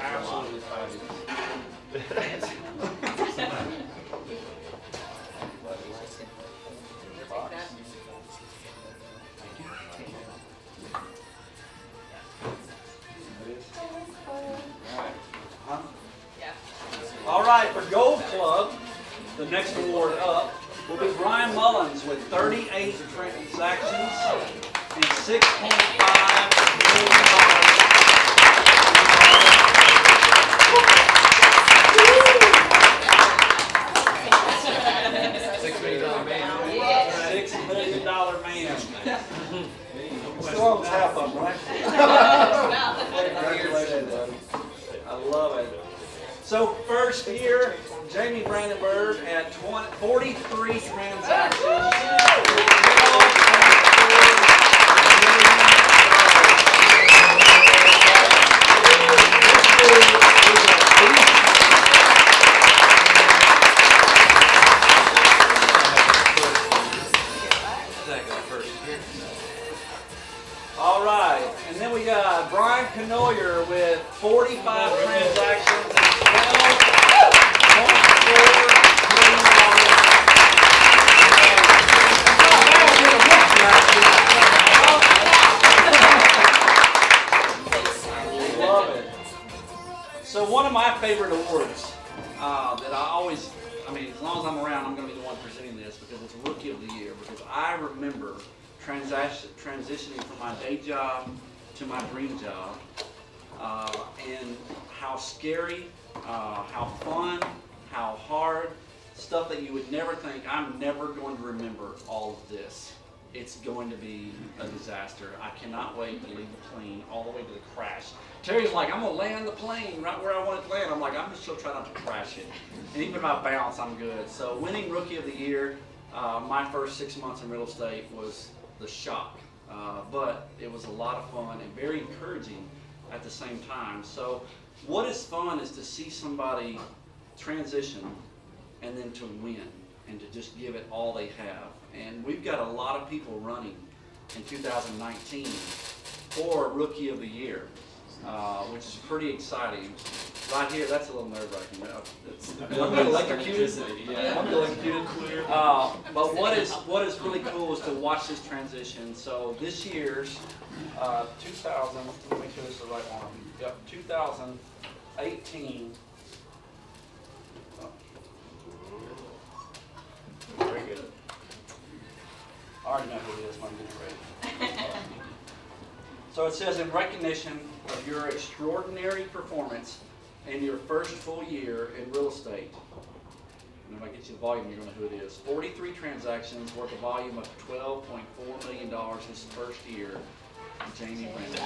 Absolutely fabulous. All right, for Gold Club, the next award up will be Brian Mullins with 38 transactions and $6.5 million. $6 million man. Still owns half of them, right? Congratulations, buddy. I love it. So first here, Jamie Brandenburg at 43 transactions. All right, and then we got Brian Canoyer with 45 transactions and $12.4 million. Love it. So one of my favorite awards that as long as I'm around, I'm going to be the one presenting this because it's Rookie of the Year. Because I remember transitioning from my day job to my dream job, and how scary, how fun, how hard, stuff that you would never think, I'm never going to remember all of this. It's going to be a disaster. I cannot wait to leave the plane all the way to the crash. Terry's like, I'm going to land the plane right where I want it to land. I'm like, I'm just still trying not to crash it. And even if I bounce, I'm good. So winning Rookie of the Year, my first 6 months in real estate was the shock. But it was a lot of fun and very encouraging at the same time. So what is fun is to see somebody transition and then to win and to just give it all they have. And we've got a lot of people running in 2019 for Rookie of the Year, which is pretty exciting. Right here, that's a little nerve-wracking. I'm getting electrocuted. I'm getting electrocuted. But what is really cool is to watch this transition. So this year's 2000. Let me make sure this is the right one. Yep, 2018. Very good. I already know who it is, but I'm getting ready. So it says, in recognition of your extraordinary performance in your first full year in real estate. And if I get you the volume, you're going to know who it is. 43 transactions worth a volume of $12.4 million his first year. Jamie Brandon.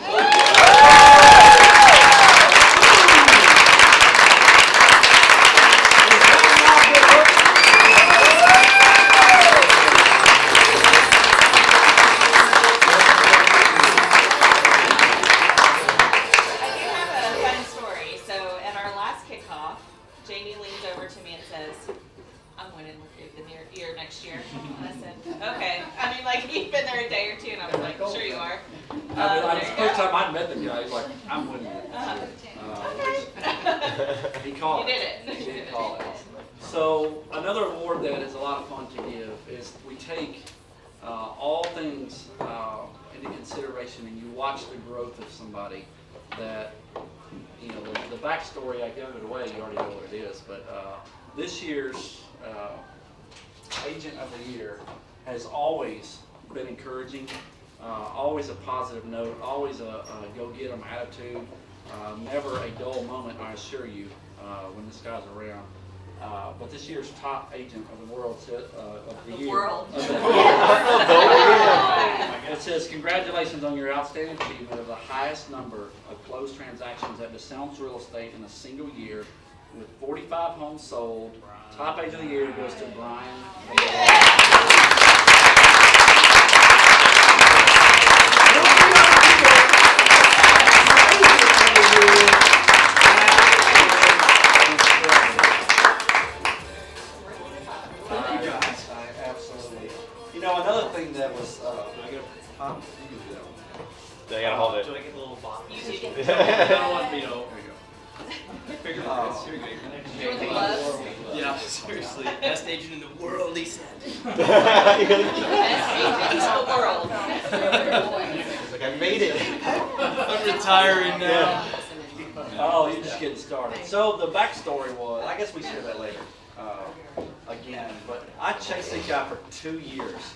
I do have a fun story. So at our last kickoff, Jamie leans over to me and says, I'm winning with you the year next year. And I said, okay. I mean, like, he'd been there a day or two, and I was like, sure you are. It's There the you first go. time I'd met the guy, he's like, I'm winning it. He called You it. did it. He did call it. So another award that is a lot of fun to give is we take all things into consideration, and you watch the growth of somebody that, you know, the backstory, I give it away, you already know what it is, but this year's Agent of the Year has always been encouraging, always a positive note, always a go-get-em attitude, never a dull moment, I assure you, when this guy's around. But this year's top agent of the world, of the year. World. It says, congratulations on your outstanding achievement of the highest number of closed transactions at DeSalms Real Estate in a single year, with 45 homes sold. Top agent of the year goes to Brian. Absolutely. You know, another thing that was, you can do that one. They gotta hold it. Do I get a little box? You do. I don't want, you know, There you go. fingerprints. Here you You want the gloves? Yeah, seriously. Best agent in the world, he said. Best agent in the world. It's like I made it. I'm retiring now. Oh, you're just getting started. So the backstory was, I guess we share that later, again, but I chased this guy for 2 years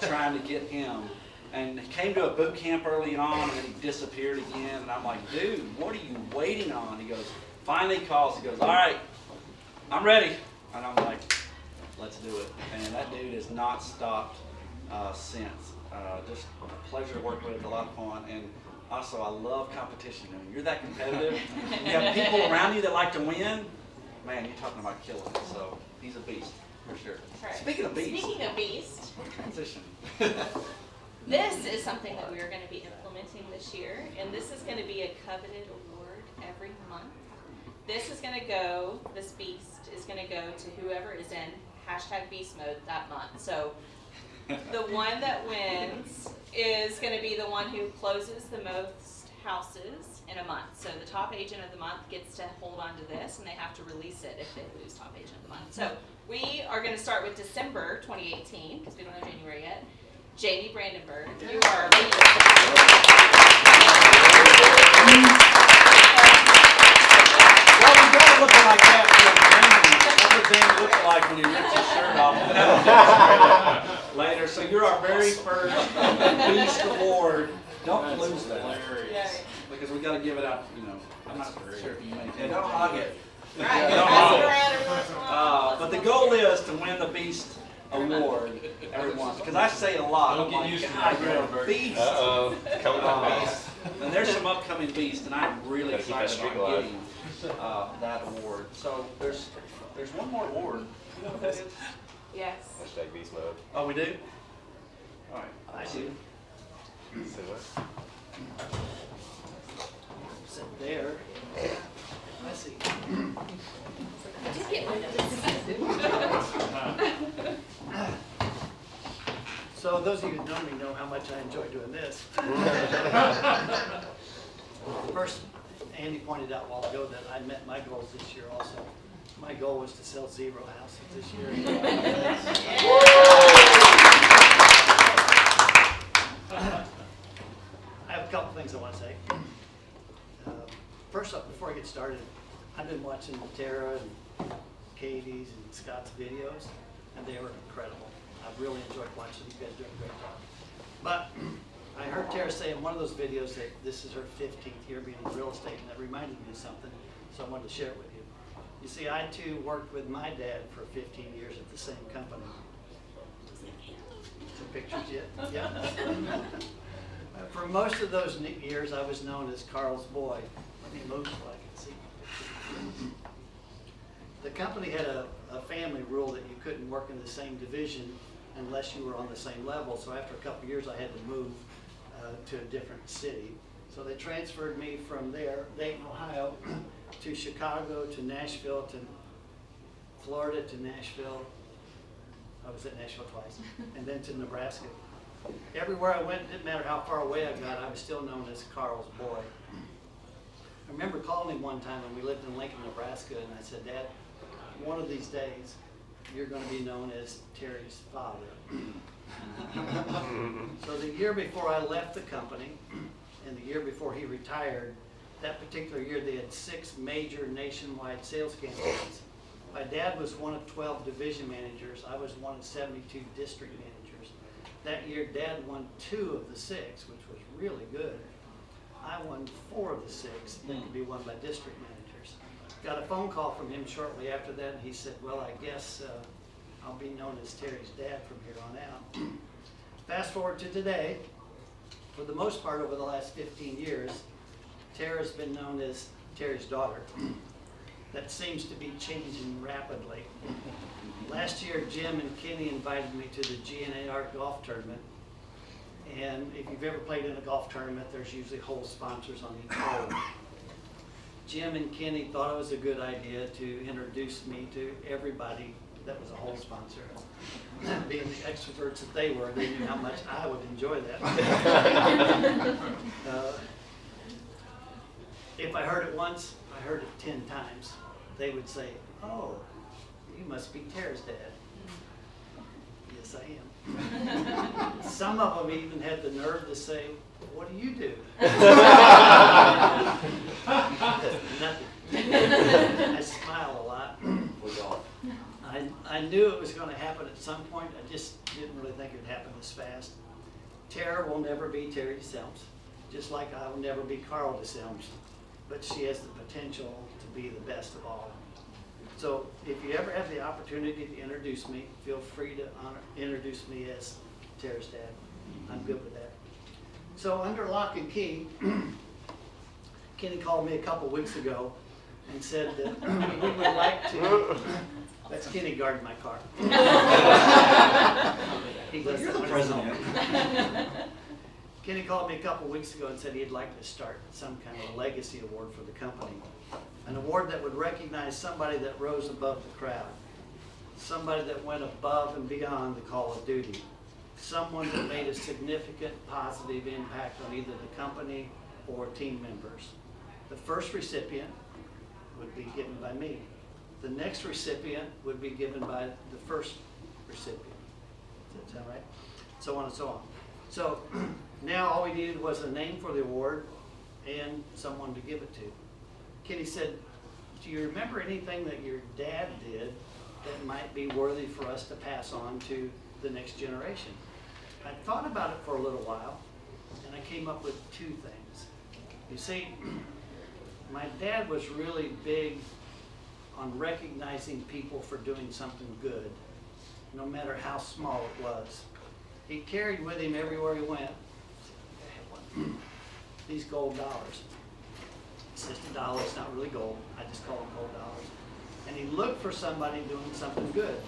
trying to get him, and he came to a boot camp early on, and then he disappeared again, and I'm like, dude, what are you waiting on? He goes, finally he calls, he goes, all right, I'm ready. And I'm like, let's do it. And that dude has not stopped since. Just a pleasure to work with, a lot of fun, and also I love competition. I mean, you're that competitive. You have people around you that like to win. Man, you're talking about killing it. So he's a beast, for sure. Right. Speaking of beast, Speaking of beast, transition. this is something that we are going to be implementing this year, and this is going to be a coveted award every month. This is going to go, this beast is going to go to whoever is in #beast mode that month. So the one that wins is going to be the one who closes the most houses in a month. So the top agent of the month gets to hold on to this, and they have to release it if they lose top agent of the month. So we are going to start with December 2018, because we don't know January yet. Jamie Brandenburg, you are our leader. Well, we gotta look like that for Jamie. That's what Jamie looks like when he rips his shirt off. Later, so you're our very first Beast Award. Don't lose that. Because we gotta give it out, you know, I'm not sure if you may. Yeah, don't hog it. Right, Don't pass hog it it. around every once in a while. But the goal is to win the Beast Award every once. Because I say it a lot. Don't I'm get like, used to God, that, you're a Brandenburg." beast. Uh-oh. Coming on, beast. And there's some upcoming beasts, and I'm really Gotta keep that excited streak about alive. getting that award. So there's one more award. You know what that is? Yes. Hashtag beast mode. Oh, we do? All right. I see. Say what? Sit there. I see. I did get my notes. So those of you who know me know how much I enjoy doing this. First, Andy pointed out a while ago that I met my goals this year also. My goal was to sell 0 houses this year. I have a couple things I want to say. First up, before I get started, I've been watching Tara and Katie's and Scott's videos, and they were incredible. I've really enjoyed watching you guys doing a great job. But I heard Tara say in one of those videos that this is her 15th year being in real estate, and that reminded me of something, so I wanted to share it with you. You see, I too worked with my dad for 15 years at the same company. Some pictures yet? Yeah. For most of those years, I was known as Carl's boy. Let me move so I can see. The company had a family rule that you couldn't work in the same division unless you were on the same level. So after a couple of years, I had to move to a different city. So they transferred me from there, Dayton, Ohio, to Chicago, to Nashville, to Florida, to Nashville. I was at Nashville twice, and then to Nebraska. Everywhere I went, it didn't matter how far away I got, I was still known as Carl's boy. I remember calling him one time when we lived in Lincoln, Nebraska, and I said, Dad, one of these days, you're going to be known as Terry's father. So the year before I left the company, and the year before he retired, that particular year they had 6 major nationwide sales campaigns. My dad was one of 12 division managers. I was one of 72 district managers. That year, Dad won 2 of the 6, which was really good. I won 4 of the 6 that could be won by district managers. Got a phone call from him shortly after that, and he said, well, I guess I'll be known as Terry's dad from here on out. Fast forward to today, for the most part over the last 15 years, Tara's been known as Terry's daughter. That seems to be changing rapidly. Last year, Jim and Kenny invited me to the GNAR golf tournament. And if you've ever played in a golf tournament, there's usually hole sponsors on each hole. Jim and Kenny thought it was a good idea to introduce me to everybody that was a hole sponsor. Being the extroverts that they were, they knew how much I would enjoy that. If I heard it once, I heard it 10 times. They would say, oh, you must be Tara's dad. Yes, I am. Some of them even had the nerve to say, what do you do? Nothing. I smile a lot. I knew it was going to happen at some point. I just didn't really think it would happen this fast. Tara will never be Terry DeSelms, just like I will never be Carl DeSelms. But she has the potential to be the best of all. So if you ever have the opportunity to introduce me, feel free to introduce me as Tara's dad. I'm good with that. So under lock and key, Kenny called me a couple weeks ago and said that we would like to, that's Kenny guarding my car. He does You're that the when he's president. home. Kenny called me a couple weeks ago and said he'd like to start some kind of a legacy award for the company. An award that would recognize somebody that rose above the crowd. Somebody that went above and beyond the call of duty. Someone that made a significant positive impact on either the company or team members. The first recipient would be given by me. The next recipient would be given by the first recipient. Does that sound right? So on and so on. So now all we needed was a name for the award and someone to give it to. Kenny said, do you remember anything that your dad did that might be worthy for us to pass on to the next generation? I thought about it for a little while, and I came up with 2 things. You see, my dad was really big on recognizing people for doing something good, no matter how small it was. He carried with him everywhere he went these gold dollars. It's just a dollar, it's not really gold. I just call them gold dollars. And he looked for somebody doing something good.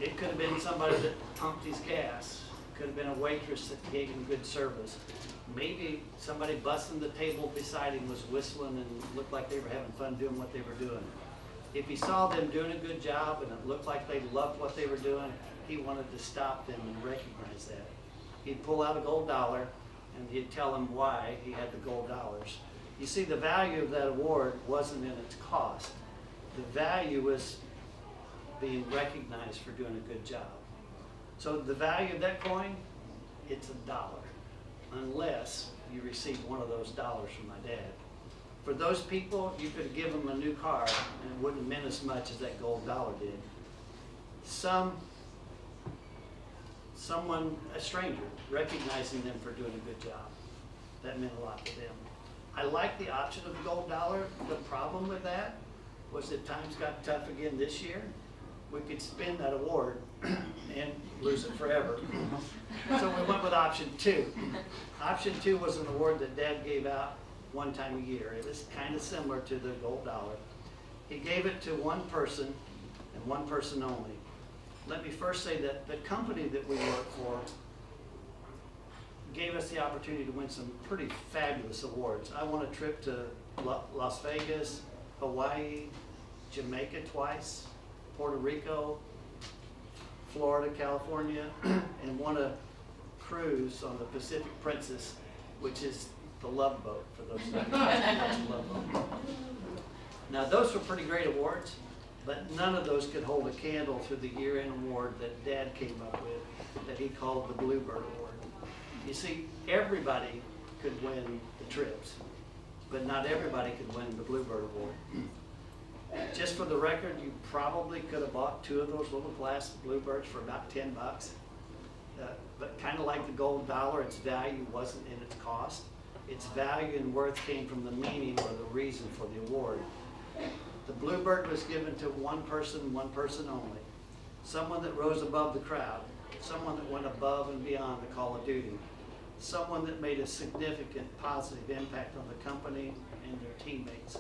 It could have been somebody that pumped his gas. It could have been a waitress that gave him good service. Maybe somebody busting the table beside him was whistling and looked like they were having fun doing what they were doing. If he saw them doing a good job and it looked like they loved what they were doing, he wanted to stop them and recognize that. He'd pull out a gold dollar and he'd tell them why he had the gold dollars. You see, the value of that award wasn't in its cost. The value was being recognized for doing a good job. So the value of that coin, it's $1, unless you receive one of those dollars from my dad. For those people, you could give them a new car and it wouldn't have meant as much as that gold dollar did. Some someone, a stranger, recognizing them for doing a good job. That meant a lot to them. I like the option of the gold dollar. The problem with that was that times got tough again this year. We could spend that award and lose it forever. So we went with option 2. Option 2 was an award that Dad gave out one time a year. It was kind of similar to the gold dollar. He gave it to one person and one person only. Let me first say that the company that we work for gave us the opportunity to win some pretty fabulous awards. I won a trip to Las Vegas, Hawaii, Jamaica twice, Puerto Rico, Florida, California, and won a cruise on the Pacific Princess, which is the love boat for those who don't know. It's a love boat. Now those were pretty great awards, but none of those could hold a candle to the year-end award that Dad came up with, that he called the Bluebird Award. You see, everybody could win the trips, but not everybody could win the Bluebird Award. Just for the record, you probably could have bought 2 of those little glass Bluebirds for about $10. But kind of like the gold dollar, its value wasn't in its cost. Its value and worth came from the meaning or the reason for the award. The Bluebird was given to one person only. Someone that rose above the crowd. Someone that went above and beyond the call of duty. Someone that made a significant positive impact on the company and their teammates.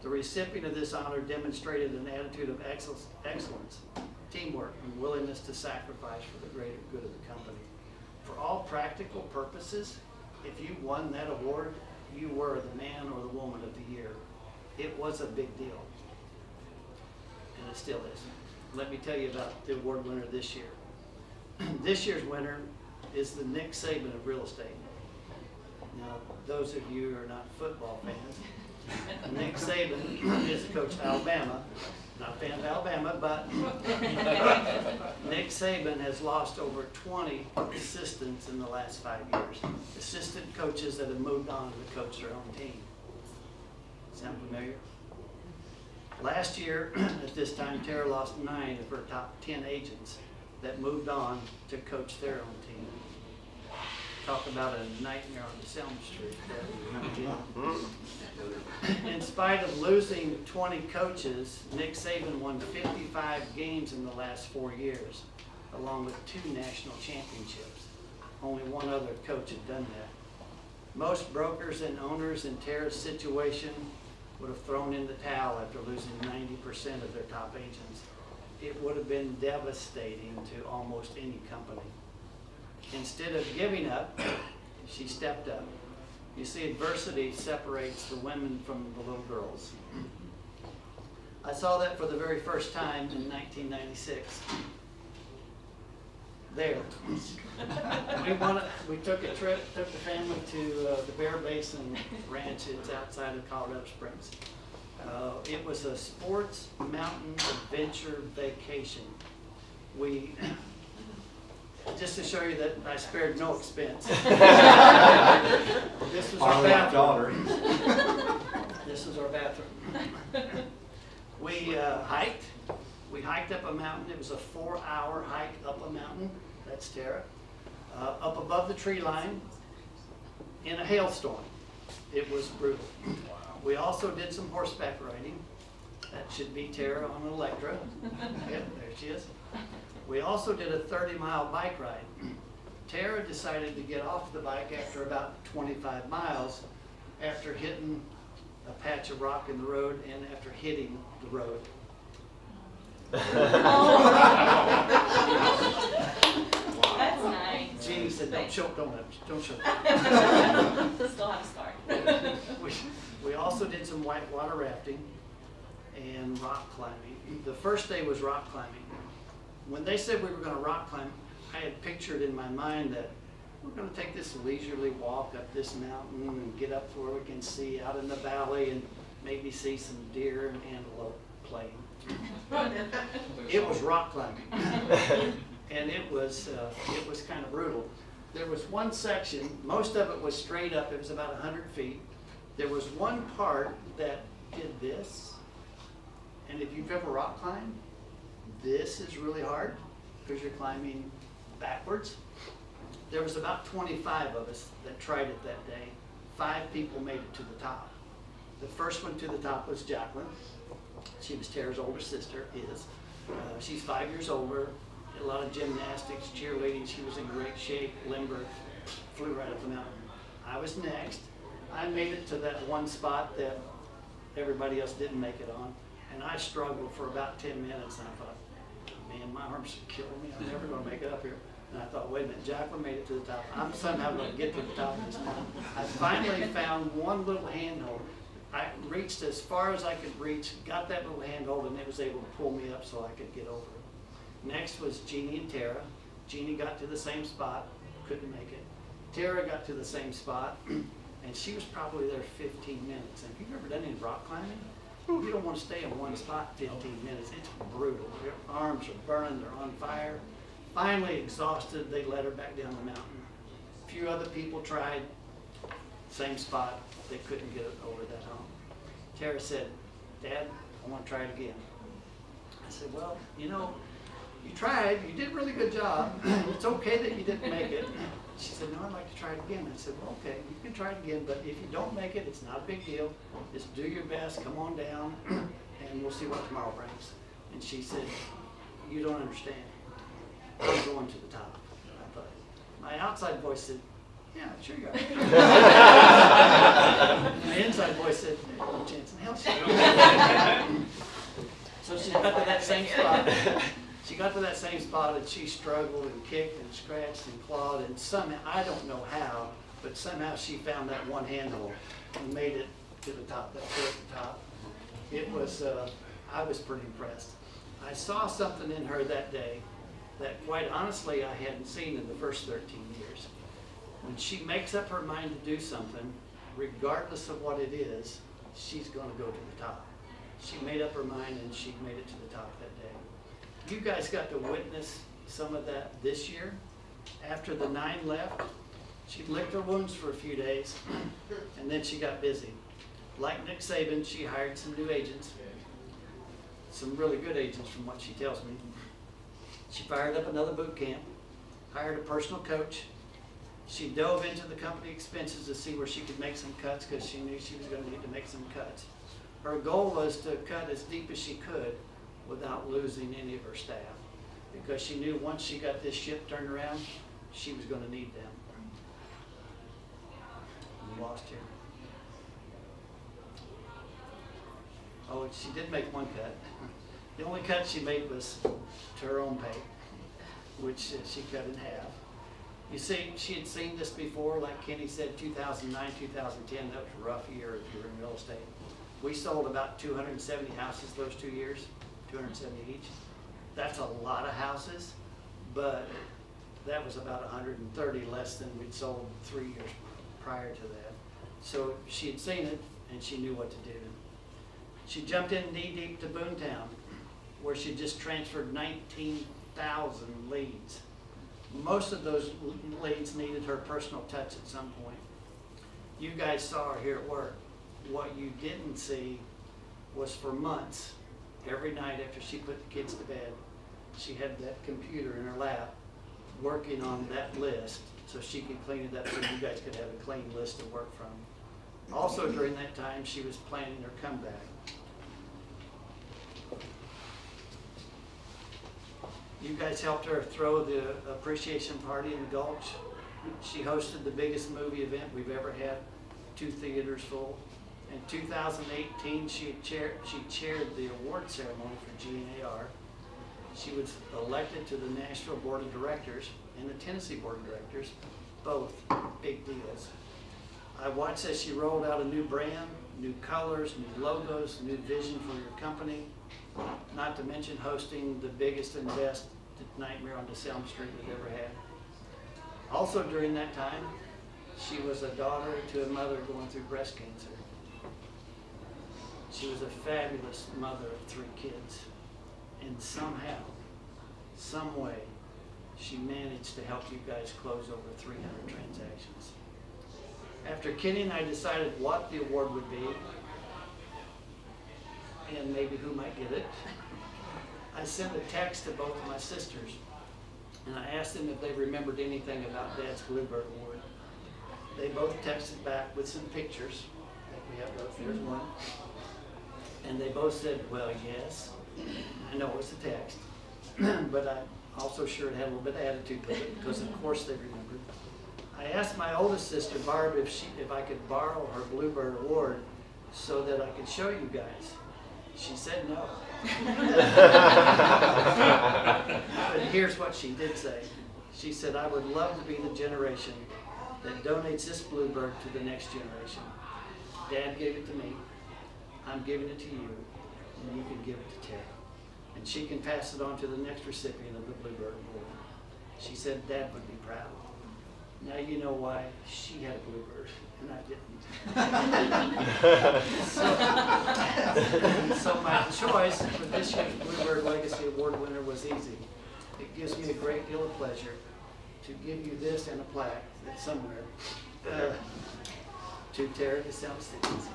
The recipient of this honor demonstrated an attitude of excellence, teamwork, and willingness to sacrifice for the greater good of the company. For all practical purposes, if you won that award, you were the man or the woman of the year. It was a big deal, and it still is. Let me tell you about the award winner this year. This year's winner is the Nick Saban of real estate. Now, those of you who are not football fans, Nick Saban is the coach of Alabama. Not a fan of Alabama, but Nick Saban has lost over 20 assistants in the last 5 years. Assistant coaches that have moved on to coach their own team. Sound familiar? Last year, at this time, Tara lost 9 of her top 10 agents that moved on to coach their own team. Talk about a nightmare on Selma Street. In spite of losing 20 coaches, Nick Saban won 55 games in the last 4 years, along with 2 national championships. Only one other coach had done that. Most brokers and owners in Tara's situation would have thrown in the towel after losing 90% of their top agents. It would have been devastating to almost any company. Instead of giving up, she stepped up. You see, adversity separates the women from the little girls. I saw that for the very first time in 1996. There. We took a trip, took the family to the Bear Basin Ranch. It's outside of Colorado Springs. It was a sports mountain adventure vacation. Just to show you that I spared no expense. This was our bathroom. This is our bathroom. We hiked. We hiked up a mountain. It was a 4-hour hike up a mountain. That's Tara. Up above the tree line in a hailstorm. It was brutal. We also did some horseback riding. That should be Tara on an Electra. Yep, there she is. We also did a 30-mile bike ride. Tara decided to get off the bike after about 25 miles after hitting a patch of rock in the road and after hitting the road. That's nice. Jeannie said, don't choke. Still have a scar. We also did some whitewater rafting and rock climbing. The first day was rock climbing. When they said we were going to rock climb, I had pictured in my mind that we're going to take this leisurely walk up this mountain and get up to where we can see out in the valley and maybe see some deer and antelope playing. It was rock climbing, and it was kind of brutal. There was one section, most of it was straight up. It was about 100 feet. There was one part that did this, and if you've ever rock climbed, this is really hard because you're climbing backwards. backwards. There was about 25 of us that tried it that day. 5 people made it to the top. The first one to the top was Jacqueline. She was Tara's older sister, is. She's 5 years older, did a lot of gymnastics, cheerleading. She was in great shape, limber, flew right up the mountain. I was next. I made it to that one spot that everybody else didn't make it on, and I struggled for about 10 minutes, and I thought, man, my arms are killing me. I'm never going to make it up here. And I thought, wait a minute, Jacqueline made it to the top. I'm somehow going to get to the top of this mountain. I finally found one little handhold. I reached as far as I could reach, got that little handhold, and it was able to pull me up so I could get over it. Next was Jeannie and Tara. Jeannie got to the same spot, couldn't make it. Tara got to the same spot, and she was probably there 15 minutes. And if you've ever done any rock climbing, you don't want to stay in one spot 15 minutes. It's brutal. Your arms are burning, they're on fire. Finally exhausted, they let her back down the mountain. A few other people tried, same spot, they couldn't get over that hump. Tara said, Dad, I want to try it again. I said, well, you know, you tried, you did a really good job. It's okay that you didn't make it. She said, no, I'd like to try it again. I said, well, okay, you can try it again, but if you don't make it, it's not a big deal. Just do your best, come on down, and we'll see what tomorrow brings. And she said, you don't understand. I'm going to the top. I thought, my outside voice said, yeah, sure you are. My inside voice said, no chance in hell she will. So she got to that same spot. She got to that same spot and she struggled and kicked and scratched and clawed, and somehow, I don't know how, but somehow she found that one handhold and made it to the top, that foot at the top. It was, I was pretty impressed. I saw something in her that day that quite honestly I hadn't seen in the first 13 years. When she makes up her mind to do something, regardless of what it is, she's going to go to the top. She made up her mind and she made it to the top that day. You guys got to witness some of that this year. After the 9 left, she licked her wounds for a few days, and then she got busy. Like Nick Saban, she hired some new agents, some really good agents from what she tells me. She fired up another boot camp, hired a personal coach. She dove into the company expenses to see where she could make some cuts because she knew she was going to need to make some cuts. Her goal was to cut as deep as she could without losing any of her staff, because she knew once she got this ship turned around, she was going to need them. We lost here. Oh, she did make one cut. The only cut she made was to her own pay, which she cut in half. You see, she had seen this before, like Kenny said, 2009, 2010, that was a rough year if you were in real estate. We sold about 270 houses those 2 years, 270 each. That's a lot of houses, but that was about 130 less than we'd sold 3 years prior to that. So she had seen it and she knew what to do. She jumped in knee deep to Boontown, where she just transferred 19,000 leads. Most of those leads needed her personal touch at some point. You guys saw her here at work. What you didn't see was for months, every night after she put the kids to bed, she had that computer in her lap working on that list so she could clean it up so you guys could have a clean list to work from. Also during that time, she was planning her comeback. You guys helped her throw the appreciation party in the Gulch. She hosted the biggest movie event we've ever had, 2 theaters full. In 2018, she chaired the award ceremony for GNAR. She was elected to the Nashville Board of Directors and the Tennessee Board of Directors, both big deals. I watched as she rolled out a new brand, new colors, new logos, new vision for your company, not to mention hosting the biggest and best Nightmare on DeSelm Street we've ever had. Also during that time, she was a daughter to a mother going through breast cancer. She was a fabulous mother of 3 kids. And somehow, some way, she managed to help you guys close over 300 transactions. After Kenny and I decided what the award would be, and maybe who might get it, I sent a text to both of my sisters And I asked them if they remembered anything about Dad's Bluebird Award. They both texted back with some pictures. I think we have those. There's one. And they both said, well, yes. I know it's a text, but I'm also sure it had a little bit of attitude with it because of course they remembered. I asked my oldest sister, Barb, if I could borrow her Bluebird Award so that I could show you guys. She said no. But here's what she did say. She said, I would love to be the generation that donates this Bluebird to the next generation. Dad gave it to me. I'm giving it to you, and you can give it to Tara. And she can pass it on to the next recipient of the Bluebird Award. She said Dad would be proud. Now you know why she had a Bluebird and I didn't. So my choice for this year's Bluebird Legacy Award winner was easy. It gives me a great deal of pleasure to give you this and a plaque that's somewhere to Tara DeSalvo-Stevens.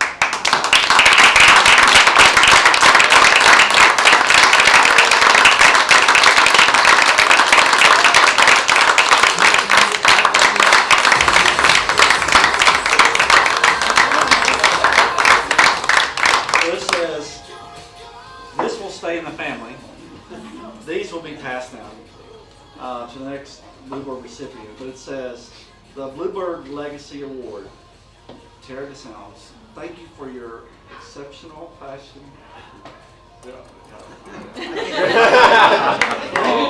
Stay in the family. These will be passed down to the next Bluebird recipient. But it says, the Bluebird Legacy Award, Tara DeSalvo, thank you for your exceptional passion. Thank you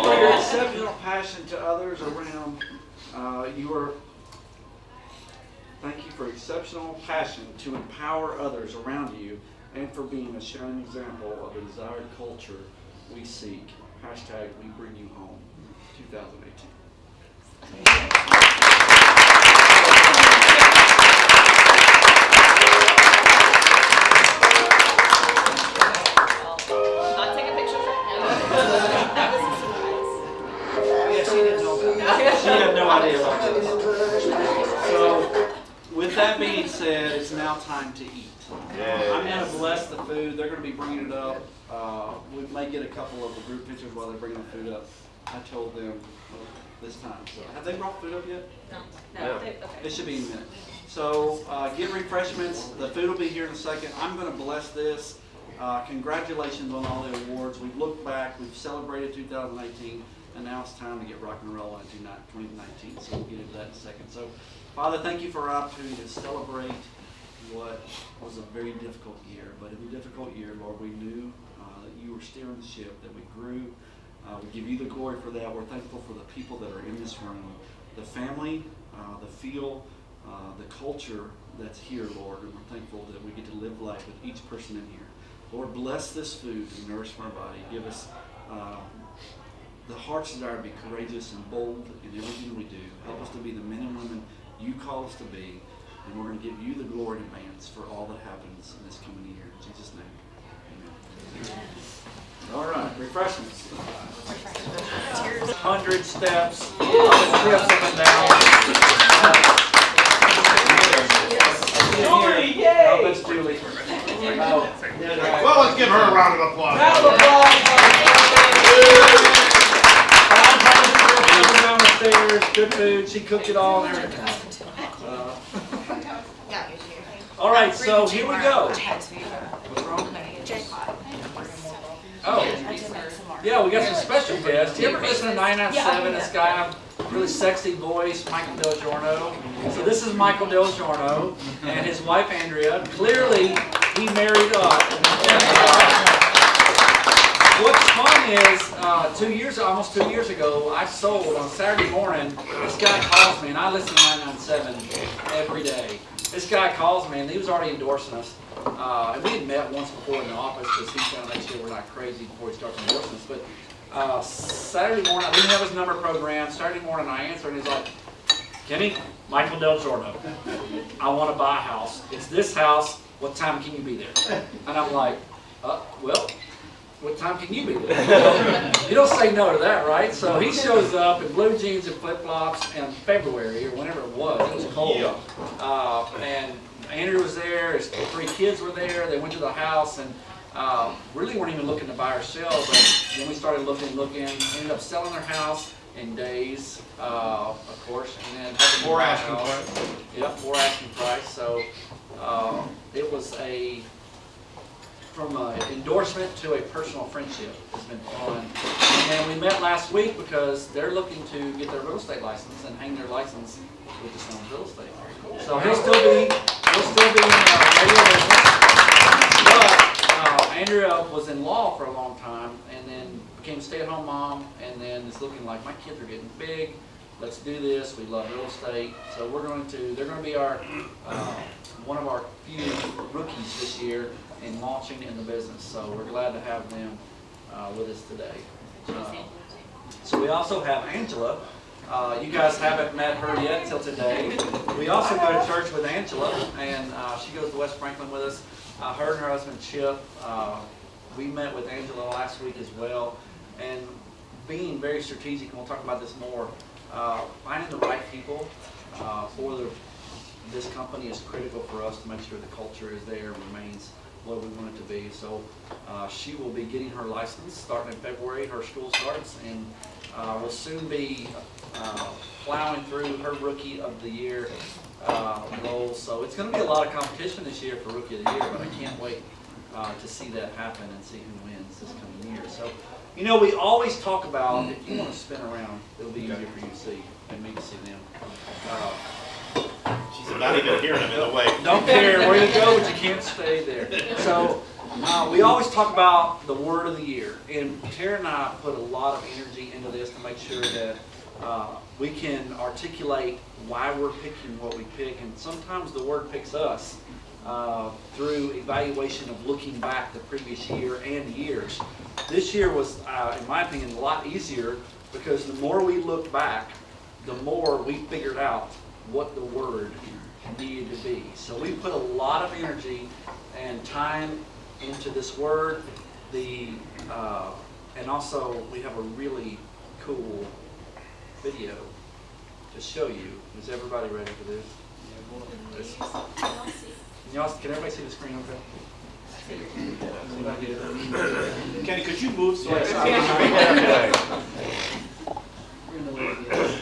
for your exceptional passion to others around. Thank you for exceptional passion to empower others around you, and for being a shining example of the desired culture we seek. Hashtag we bring you home 2018. Not taking pictures right now. That was a surprise. Yeah, she didn't know about that. She had no idea about this. So, with that being said, it's now time to eat. I'm going to bless the food. They're going to be bringing it up. We may get a couple of the group pictures while they're bringing the food up. I told them this time. So, have they brought food up yet? No. It should be in a minute. So get refreshments. The food will be here in a second. I'm going to bless this. Congratulations on all the awards. We've looked back. We've celebrated 2018. And now it's time to get rock and roll into 2019. So we'll get into that in a second. So, Father, thank you for our opportunity to celebrate what was a very difficult year. But in a difficult year, Lord, we knew that you were steering the ship, that we grew. We give you the glory for that. We're thankful for the people that are in this room, the family, the feel, the culture that's here, Lord. And we're thankful that we get to live life with each person in here. Lord, bless this food and nourish our body. Give us the heart's desire to be courageous and bold in everything we do. Help us to be the men and women you call us to be. And we're going to give you the glory in advance for all that happens in this coming year. In Jesus' name, amen. All right, refreshments. 100 steps. Trips up and down. Julie, yay! Oh, that's Julie. Well, let's give her a round of applause. Round of applause. Down the stairs, good food. She cooked it all and everything. All right, so here we go. What's wrong? Oh, yeah, we got some special guests. You ever listen to 997? This guy, really sexy voice, Michael Del Giorno. So this is Michael Del Giorno and his wife Andrea. Clearly, he married up. What's fun is, almost 2 years ago, I sold on Saturday morning. This guy calls me, and I listen to 997 every day. This guy calls me, and he was already endorsing us. And we had met once before in the office because he's trying to make sure we're not crazy before he starts endorsing us. But Saturday morning, I didn't have his number programmed. Saturday morning, I answered, and he's like, Kenny, Michael Del Giorno. I want to buy a house. It's this house. What time can you be there? And I'm like, well, what time can you be there? You don't say no to that, right? So he shows up in blue jeans and flip-flops in February, or whenever it was. It was cold. And Andrew was there. His 3 kids were there. They went to the house and really weren't even looking to buy or sell. But then we started looking, ended up selling their house. in days, of course, and then. More asking price. Yep, more asking price, so, it was from an endorsement to a personal friendship. It's been fun. And then we met last week because they're looking to get their real estate license and hang their license with the Stone's Real Estate. So he'll still be in radio business. But Andrea was in law for a long time and then became a stay-at-home mom, and then it's looking like my kids are getting big. Let's do this. We love real estate. So they're going to be our one of our few rookies this year in launching in the business. So we're glad to have them with us today. So we also have Angela. You guys haven't met her yet till today. We also go to church with Angela, and she goes to West Franklin with us. Her and her husband Chip, we met with Angela last week as well. And being very strategic, and we'll talk about this more, finding the right people for this company is critical for us to make sure the culture is there and remains what we want it to be. So she will be getting her license starting in February. Her school starts, and will soon be plowing through her Rookie of the Year role. So it's going to be a lot of competition this year for Rookie of the Year, but I can't wait to see that happen and see who wins this coming year. So, you know, we always talk about if you want to spin around, it'll be easier for you to see than me to see them. She's not even hearing him in the way. Don't care where you go, but you can't stay there. So we always talk about the word of the year, and Tara and I put a lot of energy into this to make sure that we can articulate why we're picking what we pick, and sometimes the word picks us through evaluation of looking back the previous year and years. This year was, in my opinion, a lot easier because the more we looked back, the more we figured out what the word needed to be. So we put a lot of energy and time into this word. And also we have a really cool video to show you. Is everybody ready for this? Can everybody see the screen okay? Kenny, could you move so Yes. I can see? We're in the way of this.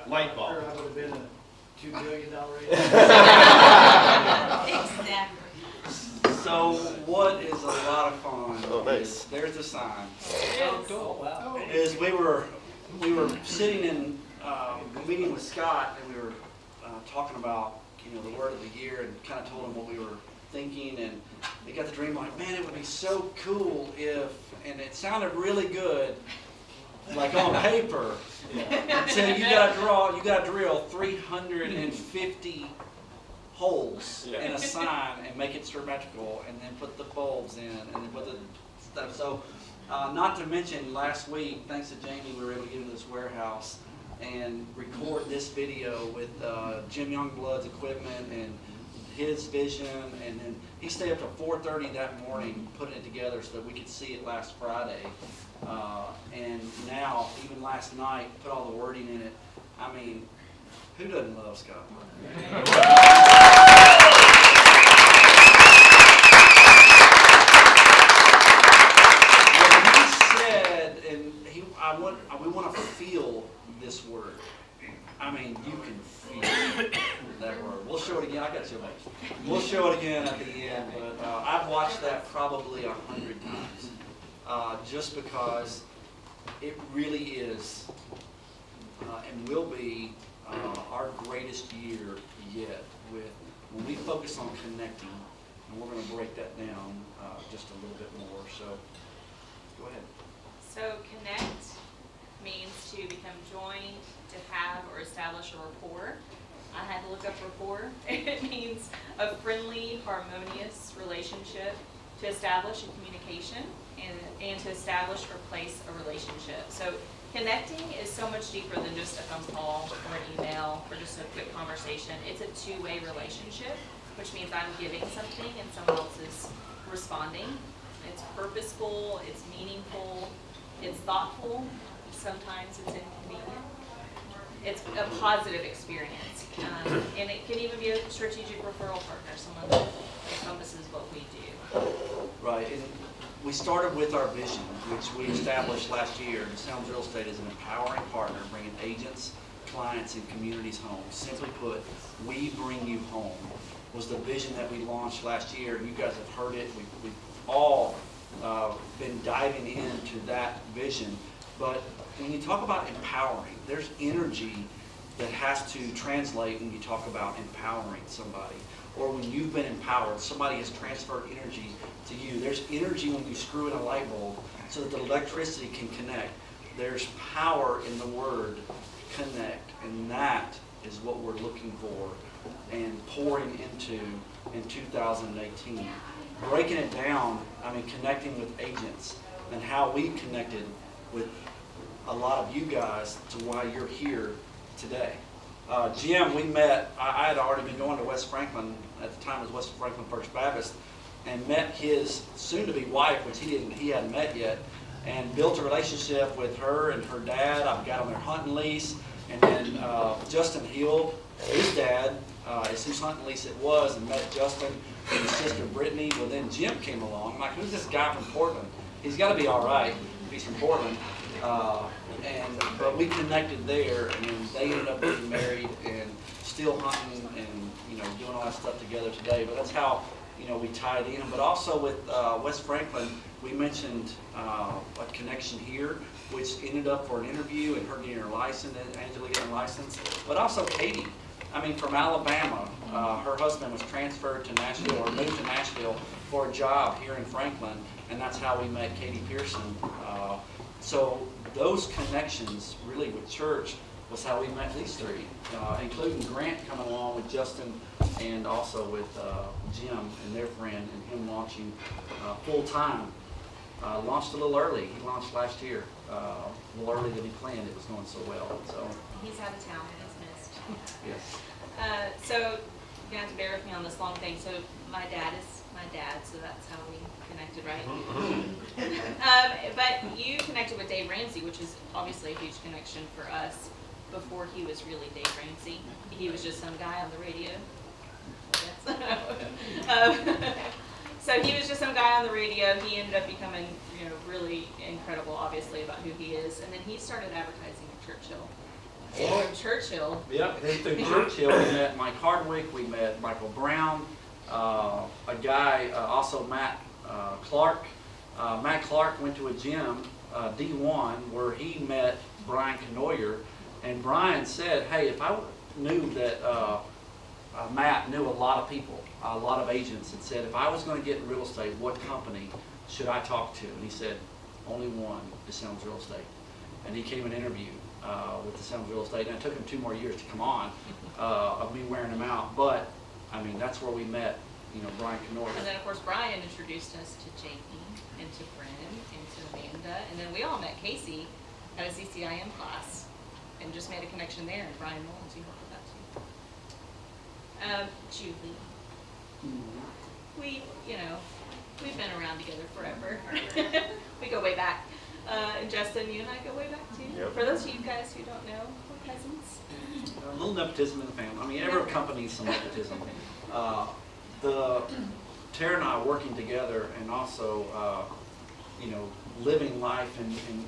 Light bulb. Or I would have been a $2 billion agent. Exactly. So what is a lot of fun? Oh, nice. Is, there's the sign. Oh, Oh, wow. Is we were sitting in a meeting with Scott, and we were talking about the word of the year, and kind of told him what we were thinking, and we got the dream like, man, it would be so cool if, and it sounded really good, like on paper. So you gotta drill 350 holes in a sign and make it symmetrical, and then put the bulbs in, and then put the stuff. So, not to mention, last week, thanks to Jamie, we were able to get into this warehouse and record this video with Jim Youngblood's equipment and his vision, and then he stayed up till 4:30 that morning putting it together so that we could see it last Friday. And now, even last night, put all the wording in it. I mean, who doesn't love Scott? When he said, and we want to feel this word. I mean, you can feel that word. We'll show it again. I got you, mate. We'll show it again at the end. But I've watched that probably 100 times, just because it really is and will be our greatest year yet. With when we focus on connecting, and we're going to break that down just a little bit more. So, go ahead. So connect means to become joined, to have or establish a rapport. I had to look up rapport. It means a friendly, harmonious relationship, to establish a communication, and to establish or place a relationship. So connecting is so much deeper than just a phone call or an email or just a quick conversation. It's a two-way relationship, which means I'm giving something and someone else is responding. It's purposeful, it's meaningful, it's thoughtful, sometimes it's inconvenient. It's a positive experience. And it can even be a strategic referral partner, someone that encompasses what we do. Right, and we started with our vision, which we established last year. Sounds Real Estate is an empowering partner, bringing agents, clients, and communities home. Simply put, we bring you home was the vision that we launched last year. You guys have heard it. We've all been diving into that vision. But when you talk about empowering, there's energy that has to translate when you talk about empowering somebody. Or when you've been empowered, somebody has transferred energy to you. There's energy when you screw in a light bulb so that the electricity can connect. There's power in the word connect, and that is what we're looking for and pouring into in 2018. Breaking it down, I mean, connecting with agents and how we connected with a lot of you guys to why you're here today. Jim, we met, I had already been going to West Franklin, at the time it was West Franklin First Baptist, and met his soon-to-be wife, which he hadn't met yet, and built a relationship with her and her dad. I've got on their hunting lease, and then Justin Hill, his dad, is whose hunting lease it was, and met Justin and his sister Brittany. Well, then Jim came along. I'm like, who's this guy from Portland? He's got to be all right if he's from Portland. But we connected there, and then they ended up getting married and still hunting and doing all that stuff together today. But that's how we tied in. But also with West Franklin, we mentioned a connection here, which ended up for an interview and her getting her license, and Angela getting her license. But also Katie, from Alabama, her husband was transferred to Nashville or moved to Nashville for a job here in Franklin, and that's how we met Katie Pearson. So those connections really with church was how we met these three, including Grant coming along with Justin and also with Jim and their friend, and him launching full-time. Launched a little early. He launched last year, a little earlier than he planned. It was going so well. So He's out of town, he's missed. yes. So you're gonna have to bear with me on this long thing. So my dad is my dad, so that's how we connected, right? But you connected with Dave Ramsey, which is obviously a huge connection for us. Before he was really Dave Ramsey, he was just some guy on the radio. So he was just some guy on the radio. He ended up becoming, really incredible, obviously, about who he is. And then he started advertising at Churchill. And Churchill. Yep, then through Churchill, we met Mike Hardwick, we met Michael Brown, a guy, also Matt Clark. Matt Clark went to a gym, D1, where he met Brian Knoyer, and Brian said, hey, if I knew that Matt knew a lot of people, a lot of agents, and said, if I was going to get in real estate, what company should I talk to? And he said, only one, DeSelms Real Estate. And he came and interviewed with DeSelms Real Estate, and it took him 2 more years to come on, of me wearing him out. But, I mean, that's where we met, Brian Knoyer. And then, of course, Brian introduced us to Jamie and to Brennan and to Amanda. And then we all met Casey at a CCIM class and just made a connection there. And Brian Mullins, you helped with that too. Julie. We've been around together forever. We go way back. And Justin, you and I go way back too. Yep. For those of you guys who don't know, we're cousins. A little nepotism in the family. I mean, every company needs some nepotism. Tara and I working together, and also, living life in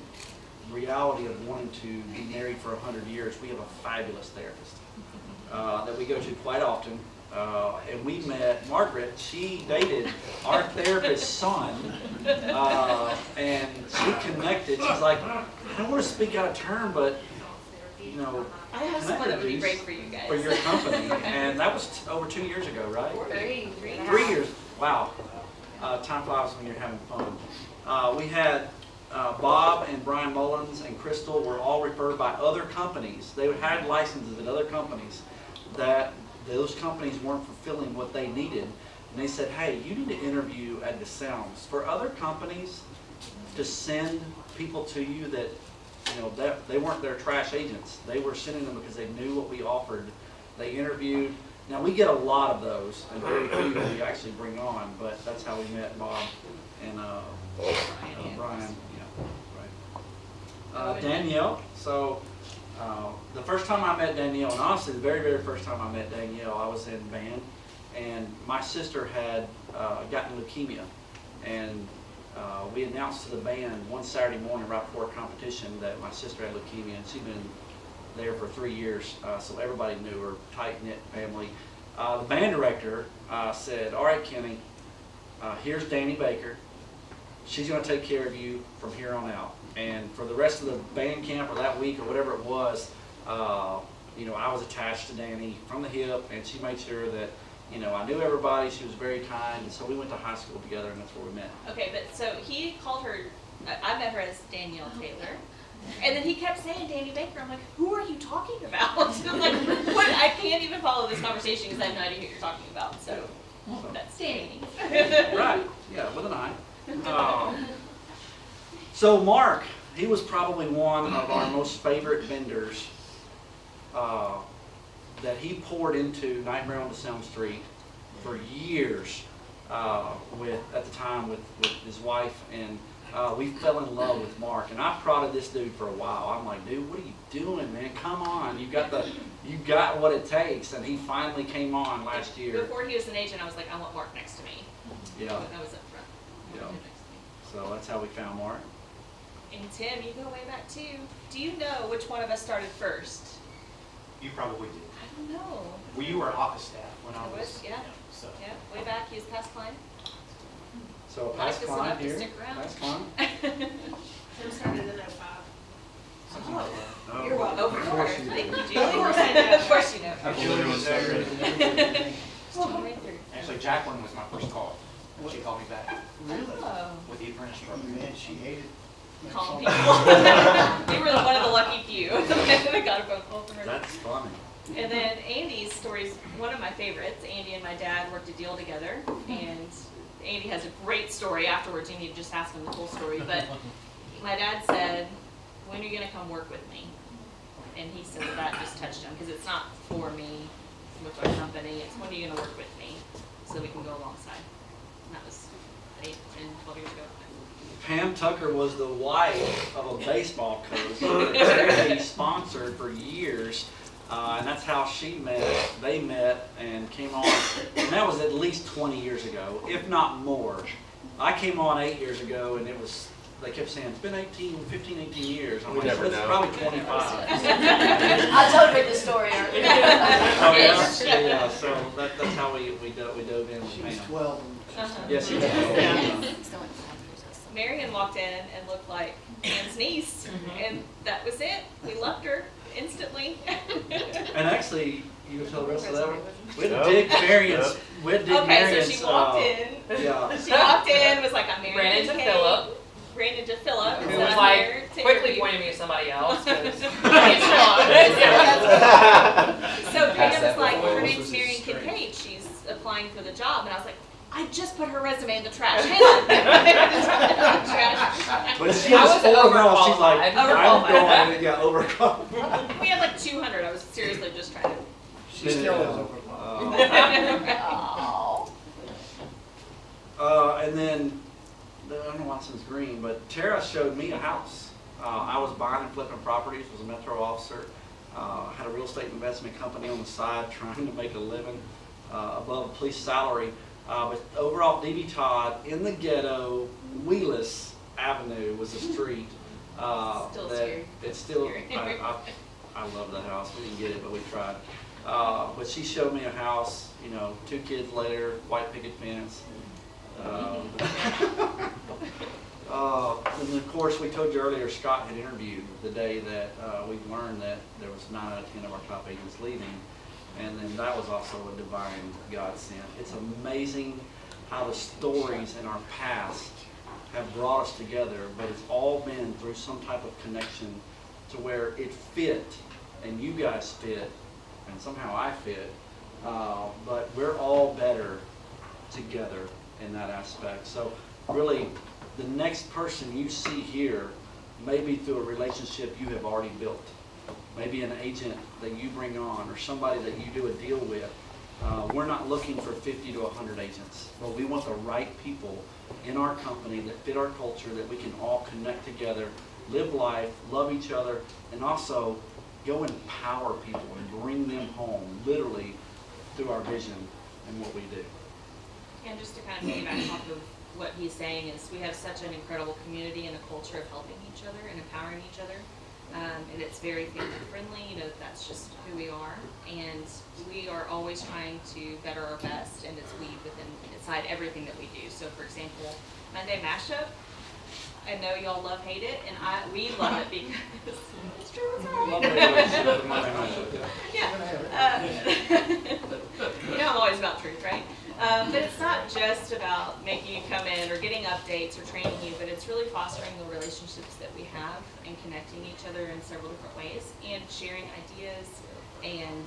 reality of wanting to be married for 100 years. We have a fabulous therapist that we go to quite often. And we met Margaret. She dated our therapist's son, and she connected. She's like, I don't want to speak out of turn, but I have can someone that would be introduce great for you guys. for your company. And that was over 2 years ago, right? 3 3 years. Wow. Time flies when you're having fun. We had Bob and Brian Mullins and Crystal were all referred by other companies. They had licenses at other companies that those companies weren't fulfilling what they needed. And they said, hey, you need to interview at DeSelms. For other companies to send people to you that, that they weren't their trash agents. They were sending them because they knew what we offered. They interviewed. Now, we get a lot of those, and very few we actually bring on, but that's how we met Bob and Brian. Yeah, right. Danielle. So the first time I met Danielle, and honestly, the very, very first time I met Danielle, I was in band, and my sister had gotten leukemia, and we announced to the band one Saturday morning right before a competition that my sister had leukemia, and she'd been there for 3 years, so everybody knew her, tight-knit family. The band director said, all right, Kenny, here's Danny Baker. She's going to take care of you from here on out. And for the rest of the band camp or that week or whatever it was, I was attached to Danny from the hip, and she made sure that, I knew everybody. She was very kind, and so we went to high school together, and that's where we met. Okay, but so he called her, I met her as Danielle Taylor. And then he kept saying Danny Baker. I'm like, who are you talking about? I'm like, what? I can't even follow this conversation because I have no idea who you're talking about. So that's Danny. Right, yeah, with an I. So Mark, he was probably one of our most favorite vendors that he poured into Nightmare on DeSelm Street for years at the time with his wife, and we fell in love with Mark, and I prodded this dude for a while. I'm like, dude, what are you doing, man? Come on, you got what it takes. And he finally came on last year. Before he was an agent, I was like, I want Mark next to me. Yeah. I was up front. I Yeah. wanted him next to me. So that's how we found Mark. And Tim, you go way back too. Do you know which one of us started first? You probably did. I don't know. Well, you were office staff when I I was. was, yeah. So. Yeah, way back. He was past Klein. So Like past this client enough to here. stick around. Past client. Tim started in 05. Something like that. Oh. You're welcome. Of course. you Thank do. you, Julie. Of course you know. Julie was there. January 3rd. Actually, Jacqueline was my first call. She called me back Really? Oh. with the apprentice Oh, program. man, she hated. Calling people. You were one of the lucky few that got a phone call from her. That's funny. And then Andy's story is one of my favorites. Andy and my dad worked a deal together, and Andy has a great story afterwards. You need to just ask him the whole story. But my dad said, when are you going to come work with me? And he said that just touched him, because it's not for me with our company. It's when are you going to work with me so we can go alongside. And that was 8, 10, 12 years ago. Pam Tucker was the wife of a baseball coach that he sponsored for years. And that's how they met and came on. And that was at least 20 years ago, if not more. I came on 8 years ago, and it was they kept saying, it's been 15, 18 years. I'm We like, never it's know. probably 25. I told Rick the story earlier. Oh, yeah? Yeah, so that's how we dove in with She was Pam. 12 when she Uh-huh. started. Yes, she was. Yeah. Marion walked in and looked like Anne's niece, and that was it. We loved her instantly. And actually, you can tell the rest of that one? We had Nope. to dig Marion's, Nope. we had to dig Okay, Marion's, so she walked in. Yeah. She walked in, was like, I'm Marion. Ran into Kate. Philip, Ran into Philip. who said, was "I'm like here to quickly interview." pointing me to somebody else. 'Cause So Pass Pam that was like, before. her name's Marion Kincaid, she's applying for the job, and I was like, I just put her resume in the trash, hang on. But she I was was full of girls, she's like, overqualified. I'm going, yeah, overqualified. We had like 200, I was seriously just trying to. She still is Yeah. overqualified. And then, I don't know why this is green, but Tara showed me a house. I was buying and flipping properties, was a Metro officer, had a real estate investment company on the side trying to make a living above a police salary. But over off D.B. Todd, in the ghetto, Wheeless Avenue was a street. Still that scary. It's still, Scary. I love that house. We didn't get it, but we tried. But she showed me a house, 2 kids later, white picket fence. And of course, we told you earlier, Scott had interviewed the day that we learned that there was 9 out of 10 of our top agents leaving. And then that was also a divine godsend. It's amazing how the stories in our past have brought us together, but it's all been through some type of connection to where it fit, and you guys fit, and somehow I fit, but we're all better together in that aspect. So really, the next person you see here may be through a relationship you have already built. Maybe an agent that you bring on or somebody that you do a deal with. We're not looking for 50 to 100 agents, but we want the right people in our company that fit our culture, that we can all connect together, live life, love each other, and also go empower people and bring them home, literally, through our vision and what we do. And just to kind of piggyback off of what he's saying is we have such an incredible community and a culture of helping each other and empowering each other. And it's very family friendly, that's just who we are. And we are always trying to better our best, and it's we inside everything that we do. So for example, Monday Mashup, I know y'all hate it, and we love it because it's true, it's all Love right. relationship with my emotions. Yeah. I'm always about truth, right? But it's not just about making you come in or getting updates or training you, but it's really fostering the relationships that we have and connecting each other in several different ways and sharing ideas and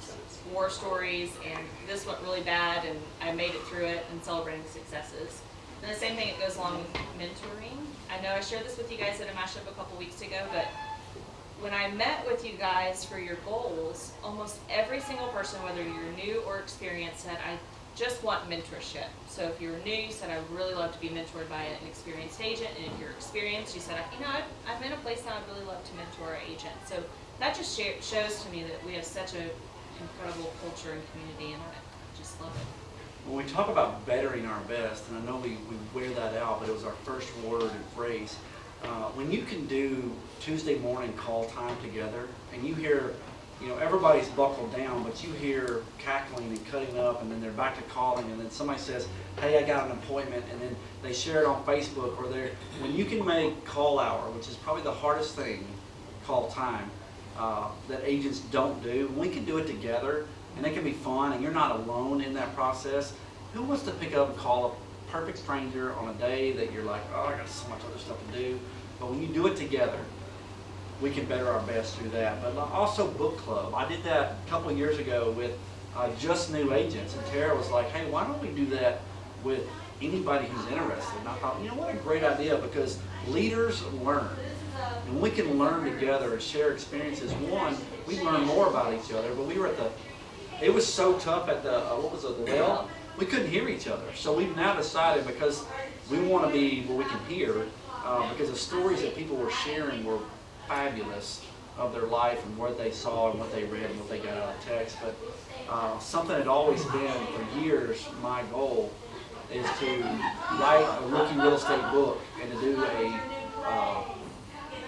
war stories and this went really bad and I made it through it and celebrating successes. And the same thing, it goes along with mentoring. I know I shared this with you guys at a mashup a couple weeks ago, but when I met with you guys for your goals, almost every single person, whether you're new or experienced, said, I just want mentorship. So if you're new, you said, I'd really love to be mentored by an experienced agent. And if you're experienced, you said, I'm in a place now I'd really love to mentor an agent. So that just shows to me that we have such an incredible culture and community, and I just love it. When we talk about bettering our best, and I know we wear that out, but it was our first word and phrase. When you can do Tuesday morning call time together, and you hear, everybody's buckled down, but you hear cackling and cutting up, and then they're back to calling, and then somebody says, hey, I got an appointment, and then they share it on Facebook, or when you can make call hour, which is probably the hardest thing, call time, that agents don't do, when we can do it together, and it can be fun, and you're not alone in that process. Who wants to pick up and call a perfect stranger on a day that you're like, oh, I got so much other stuff to do? But when you do it together, we can better our best through that. But also book club. I did that a couple of years ago with just new agents, and Tara was like, hey, why don't we do that with anybody who's interested? And I thought, what a great idea, because leaders learn. And we can learn together and share experiences. One, we learn more about each other, but we were it was so tough at the, the well, we couldn't hear each other. So we've now decided, because we want to be where we can hear, because the stories that people were sharing were fabulous of their life and what they saw and what they read and what they got out of text. But something that had always been for years my goal is to write a rookie real estate book and to do a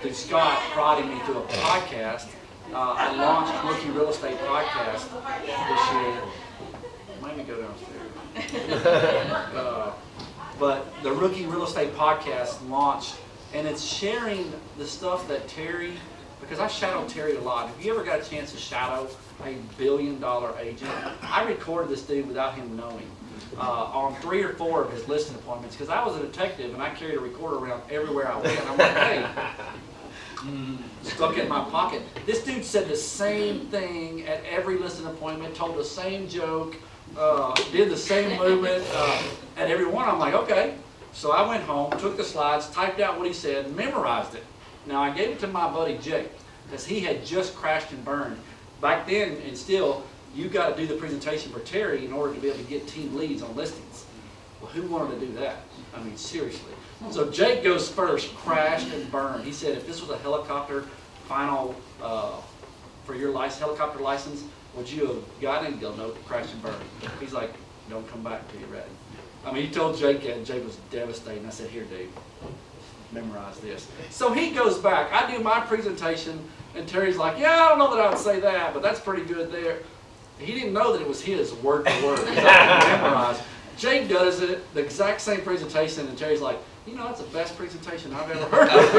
through Scott prodding me through a podcast, I launched Rookie Real Estate Podcast this year. Let me go downstairs. But the Rookie Real Estate Podcast launched, and it's sharing the stuff that Terry, because I shadowed Terry a lot. Have you ever got a chance to shadow a billion-dollar agent? I recorded this dude without him knowing on 3 or 4 of his listing appointments, because I was a detective and I carried a recorder around everywhere I went. I'm like, hey, stuck in my pocket. This dude said the same thing at every listing appointment, told the same joke, did the same movement at every one. I'm like, okay. So I went home, took the slides, typed out what he said, memorized it. Now I gave it to my buddy Jake, because he had just crashed and burned. Back then, and still, you got to do the presentation for Terry in order to be able to get team leads on listings. Well, who wanted to do that? I mean, seriously. So Jake goes first, crashed and burned. He said, if this was a helicopter final for your helicopter license, would you have gotten it? He'll no, crash and burn. He's like, don't come back till you're ready. I mean, he told Jake that, and Jake was devastated. I said, here, dude, memorize this. So he goes back. I do my presentation, and Terry's like, yeah, I don't know that I would say that, but that's pretty good there. He didn't know that it was his word for word. He's like, memorize. Jake does it, the exact same presentation, and Terry's like, you know, that's the best presentation I've ever heard of.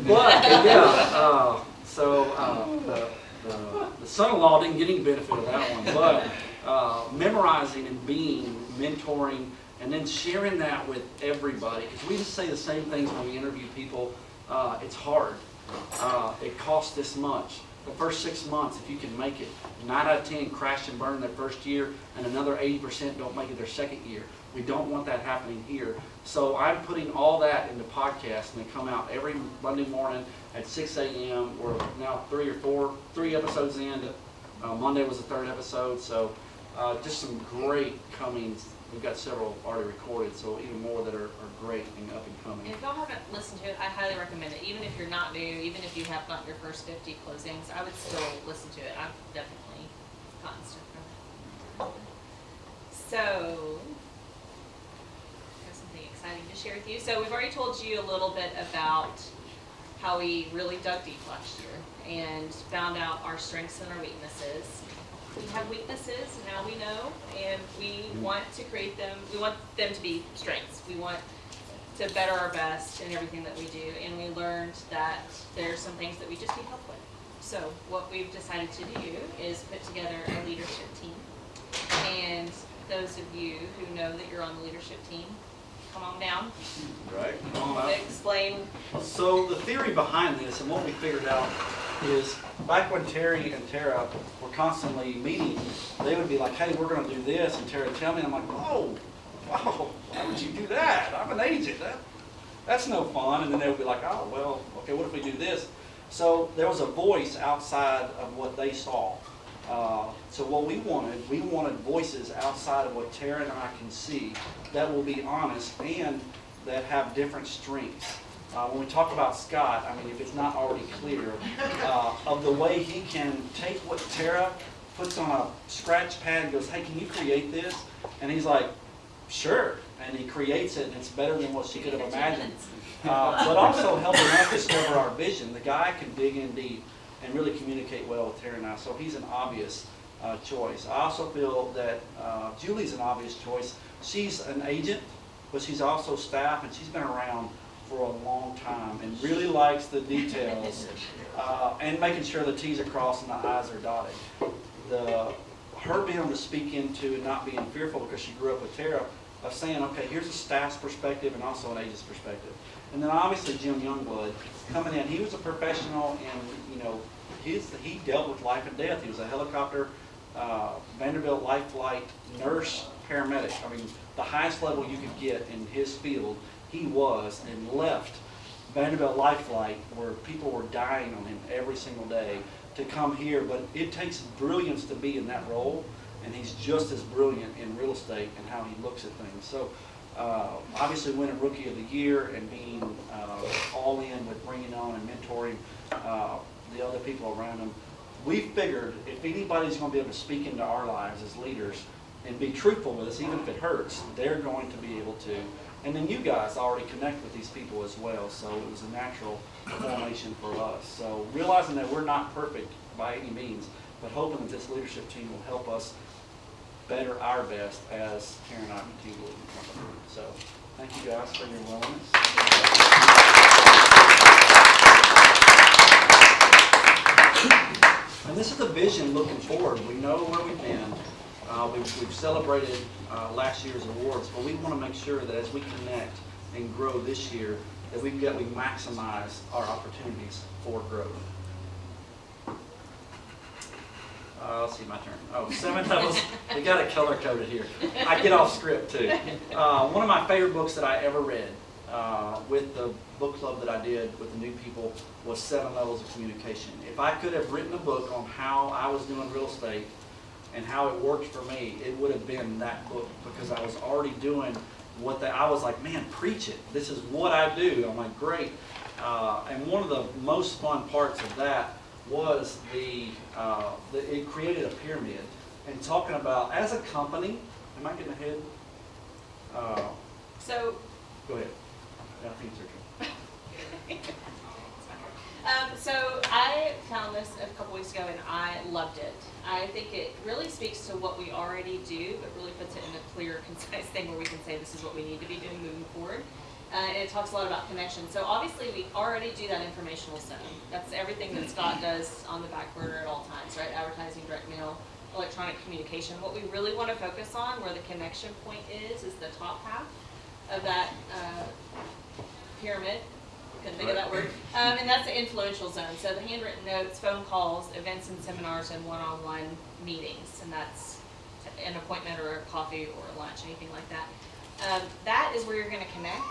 But, yeah, the son-in-law didn't get any benefit of that one, but memorizing and being, mentoring, and then sharing that with everybody, because we just say the same things when we interview people. It's hard. It costs this much. The first 6 months, if you can make it, 9 out of 10 crash and burn their first year, and another 80% don't make it their second year. We don't want that happening here. So I'm putting all that into podcasts, and they come out every Monday morning at 6 a.m. We're now 3 episodes in. Monday was the 3rd episode, so just some great comings. We've got several already recorded, so even more that are great and up and coming. And if y'all haven't listened to it, I highly recommend it. Even if you're not new, even if you have not your first 50 closings, I would still listen to it. I've definitely gotten stuff from it. So, I have something exciting to share with you. So we've already told you a little bit about how we really dug deep last year and found out our strengths and our weaknesses. We have weaknesses, now we know, and we want to create them. We want them to be strengths. We want to better our best in everything that we do, and we learned that there's some things that we just need help with. So what we've decided to do is put together a leadership team, and those of you who know that you're on the leadership team, come on down. Right. Come on out. Explain. So the theory behind this, and what we figured out, is back when Terry and Tara were constantly meeting, they would be like, hey, we're going to do this, and Terry would tell me, and I'm like, oh, wow, why would you do that? I'm an agent. That's no fun. And then they would be like, oh, well, okay, what if we do this? So there was a voice outside of what they saw. So what we wanted voices outside of what Tara and I can see that will be honest and that have different strengths. When we talk about Scott, I mean, if it's not already clear, of the way he can take what Tara puts on a scratch pad and goes, hey, can you create this? And he's like, sure. And he creates it, and it's better than what she could have imagined. But also helping us discover our vision. The guy can dig in deep and really communicate well with Tara and I, so he's an obvious choice. I also feel that Julie's an obvious choice. She's an agent, but she's also staff, and she's been around for a long time and really likes the details and making sure the T's are crossed and the I's are dotted. Her being able to speak into and not being fearful because she grew up with Tara, of saying, okay, here's a staff's perspective and also an agent's perspective. And then obviously Jim Youngblood coming in, he was a professional, and you know, he dealt with life and death. He was a helicopter, Vanderbilt Life Flight nurse, paramedic. I mean, the highest level you could get in his field, he was, and left Vanderbilt Life Flight where people were dying on him every single day to come here. But it takes brilliance to be in that role, and he's just as brilliant in real estate and how he looks at things. So obviously winning Rookie of the Year and being all in with bringing on and mentoring the other people around him, we figured if anybody's going to be able to speak into our lives as leaders, and be truthful with us, even if it hurts, they're going to be able to. And then you guys already connect with these people as well, so it was a natural formation for us. So realizing that we're not perfect by any means, but hoping that this leadership team will help us better our best as Karen and I continue to lead the company. So thank you guys for your willingness. And this is the vision looking forward. We know where we've been. We've celebrated last year's awards, but we want to make sure that as we connect and grow this year, that we maximize our opportunities for growth. Let's see, my turn. Oh, 7 levels. We got it color coded here. I get off script too. One of my favorite books that I ever read with the book club that I did with the new people was 7 Levels of Communication. If I could have written a book on how I was doing real estate and how it worked for me, it would have been that book, because I was already doing I was like, man, preach it. This is what I do. I'm like, great. And one of the most fun parts of that was it created a pyramid, and talking about as a company. Am I getting ahead? So, Go ahead. I think it's your turn. so I found this a couple weeks ago and I loved it. I think it really speaks to what we already do, but really puts it in a clear, concise thing where we can say this is what we need to be doing moving forward. And it talks a lot about connection. So obviously we already do that informational zone. That's everything that Scott does on the back burner at all times, right? Advertising, direct mail, electronic communication. What we really want to focus on, where the connection point is the top half of that pyramid. Couldn't think of that word. And that's the influential zone. So the handwritten notes, phone calls, events and seminars, and one-on-one meetings. And that's an appointment or a coffee or a lunch, anything like that. That is where you're going to connect.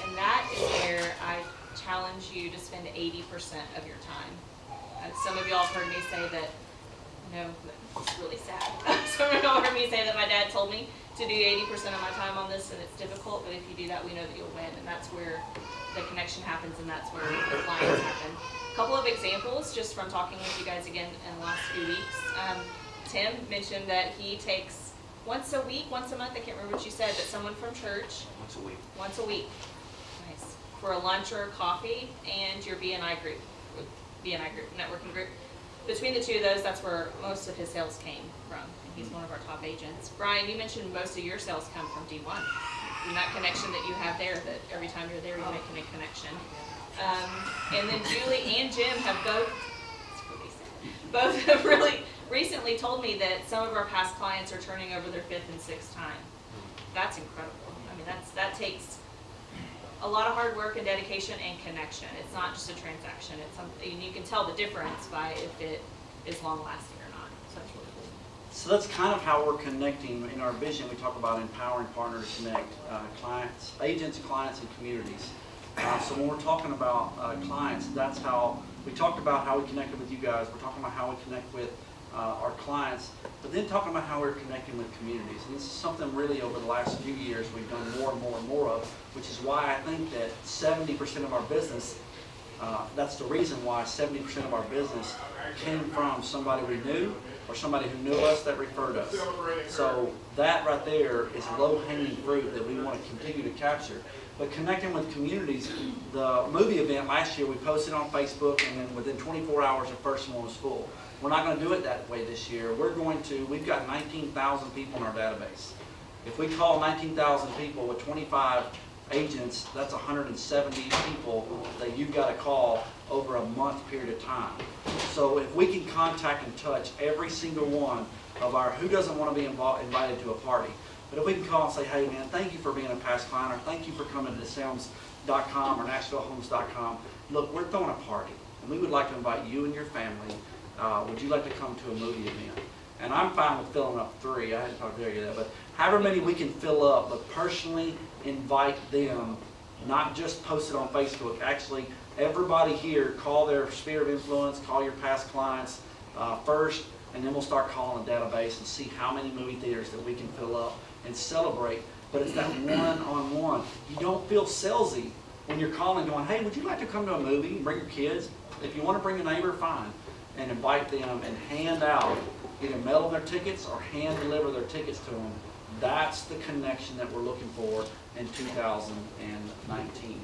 And that is where I challenge you to spend 80% of your time. Some of y'all have heard me say that, it's really sad. Some of y'all heard me say that my dad told me to do 80% of my time on this, and it's difficult, but if you do that, we know that you'll win. And that's where the connection happens, and that's where the clients happen. A couple of examples, just from talking with you guys again in the last few weeks. Tim mentioned that he takes once a month, I can't remember what you said, but someone from church. Once a week. Nice. For a lunch or a coffee, and your BNI group, networking group. Between the two of those, that's where most of his sales came from. And he's one of our top agents. Brian, you mentioned most of your sales come from D1. And that connection that you have there, that every time you're there, you're making a connection. And then Julie and Jim have both have really recently told me that some of our past clients are turning over their 5th and 6th time. That's incredible. I mean, that takes a lot of hard work and dedication and connection. It's not just a transaction. It's something, you can tell the difference by if it is long lasting or not. So that's really cool. So that's kind of how we're connecting. In our vision, we talk about empowering partners to connect clients, agents, clients, and communities. So when we're talking about clients, that's how we talked about how we connected with you guys. We're talking about how we connect with our clients, but then talking about how we're connecting with communities. And this is something really over the last few years we've done more and more and more of, which is why I think that 70% of our business, that's the reason why 70% of our business came from somebody we knew or somebody who knew us that referred us. So that right there is low-hanging fruit that we want to continue to capture. But connecting with communities, the movie event last year, we posted on Facebook, and then within 24 hours, the first one was full. We're not going to do it that way this year. We've got 19,000 people in our database. If we call 19,000 people with 25 agents, that's 170 people that you've got to call over a month period of time. So if we can contact and touch every single one of our, who doesn't want to be invited to a party? But if we can call and say, hey man, thank you for being a past client, or thank you for coming to Sounds.com or NashvilleHomes.com. Look, we're throwing a party, and we would like to invite you and your family. Would you like to come to a movie event? And I'm fine with filling up 3. I hadn't talked to you yet, but however many we can fill up, but personally invite them, not just post it on Facebook. Actually, everybody here, call their sphere of influence, call your past clients first, and then we'll start calling the database and see how many movie theaters that we can fill up and celebrate. But it's that one-on-one. You don't feel salesy when you're calling going, hey, would you like to come to a movie and bring your kids? If you want to bring a neighbor, fine. And invite them and hand out either mail them their tickets or hand deliver their tickets to them. That's the connection that we're looking for in 2019.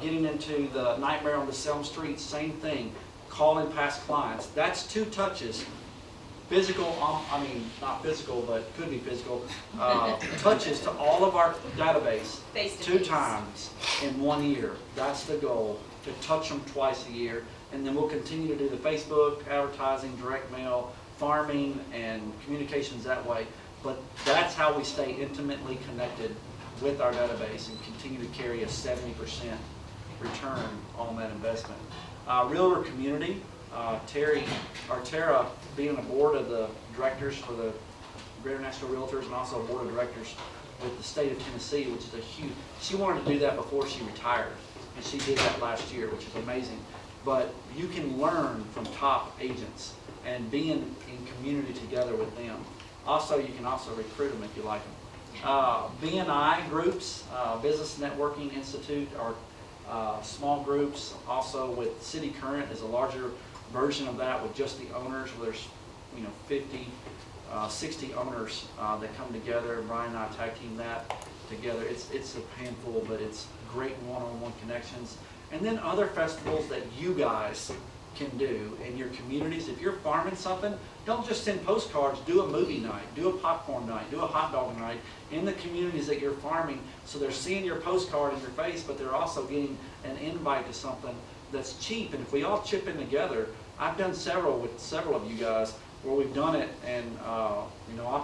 Getting into the Nightmare on the Selm Street, same thing. Calling past clients. That's 2 touches. Physical, not physical, but could be physical, touches to all of our database Face to 2 face. times in 1 year. That's the goal, to touch them twice a year. And then we'll continue to do the Facebook, advertising, direct mail, farming, and communications that way. But that's how we stay intimately connected with our database and continue to carry a 70% return on that investment. Realtor community, Tara being on the board of the directors for the Greater Nashville Realtors and also a board of directors with the state of Tennessee, which is a huge, she wanted to do that before she retired, and she did that last year, which is amazing. But you can learn from top agents and being in community together with them. Also, you can also recruit them if you like them. BNI groups, Business Networking Institute, are small groups. Also with City Current is a larger version of that with just the owners, where there's 50, 60 owners that come together. And Brian and I tag team that together. It's a handful, but it's great one-on-one connections. And then other festivals that you guys can do in your communities. If you're farming something, don't just send postcards, do a movie night, do a popcorn night, do a hot dog night in the communities that you're farming, so they're seeing your postcard in your face, but they're also getting an invite to something that's cheap. And if we all chip in together, I've done several with several of you guys where we've done it, and I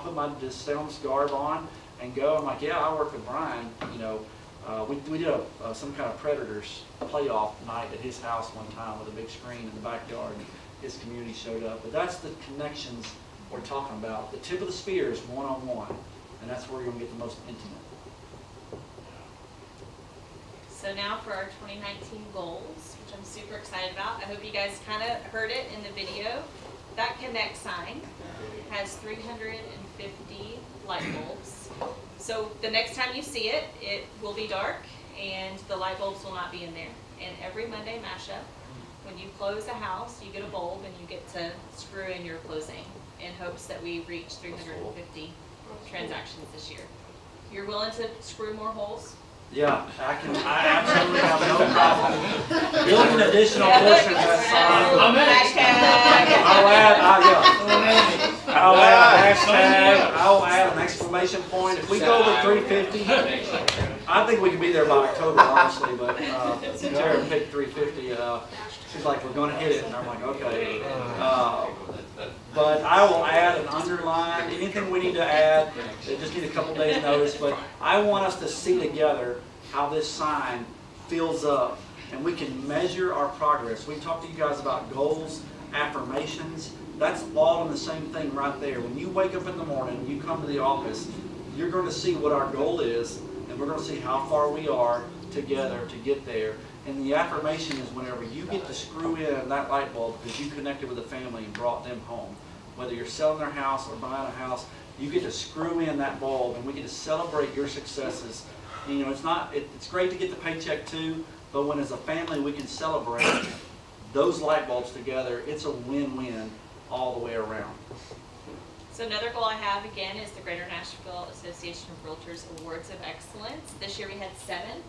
put my Selms garb on and go. I'm like, yeah, I work with Brian. We did some kind of Predators playoff night at his house one time with a big screen in the backyard, and his community showed up. But that's the connections we're talking about. The tip of the spear is one-on-one, and that's where you're going to get the most intimate. So now for our 2019 goals, which I'm super excited about. I hope you guys kind of heard it in the video. That Connect sign has 350 light bulbs. So the next time you see it, it will be dark and the light bulbs will not be in there. And every Monday mashup, when you close a house, you get a bulb and you get to screw in your closing in hopes that we reach 350 transactions this year. You're willing to screw more holes? Yeah, I absolutely have no problem building additional portions of that sign. Hashtag. I'll add a hashtag, I'll add an exclamation point. If we go over 350, I think we can be there by October, honestly, but Tara picked 350. She's like, we're gonna hit it, and I'm like, okay. But I will add an underline, anything we need to add, they just need a couple days notice, but I want us to see together how this sign fills up, and we can measure our progress. We talked to you guys about goals, affirmations. That's all in the same thing right there. When you wake up in the morning, you come to the office, you're going to see what our goal is, and we're going to see how far we are together to get there. And the affirmation is whenever you get to screw in that light bulb because you connected with a family and brought them home. Whether you're selling their house or buying a house, you get to screw in that bulb, and we get to celebrate your successes. And, it's great to get the paycheck too, but when as a family we can celebrate those light bulbs together, it's a win-win all the way around. So another goal I have, again, is the Greater Nashville Association of Realtors Awards of Excellence. This year we had 7.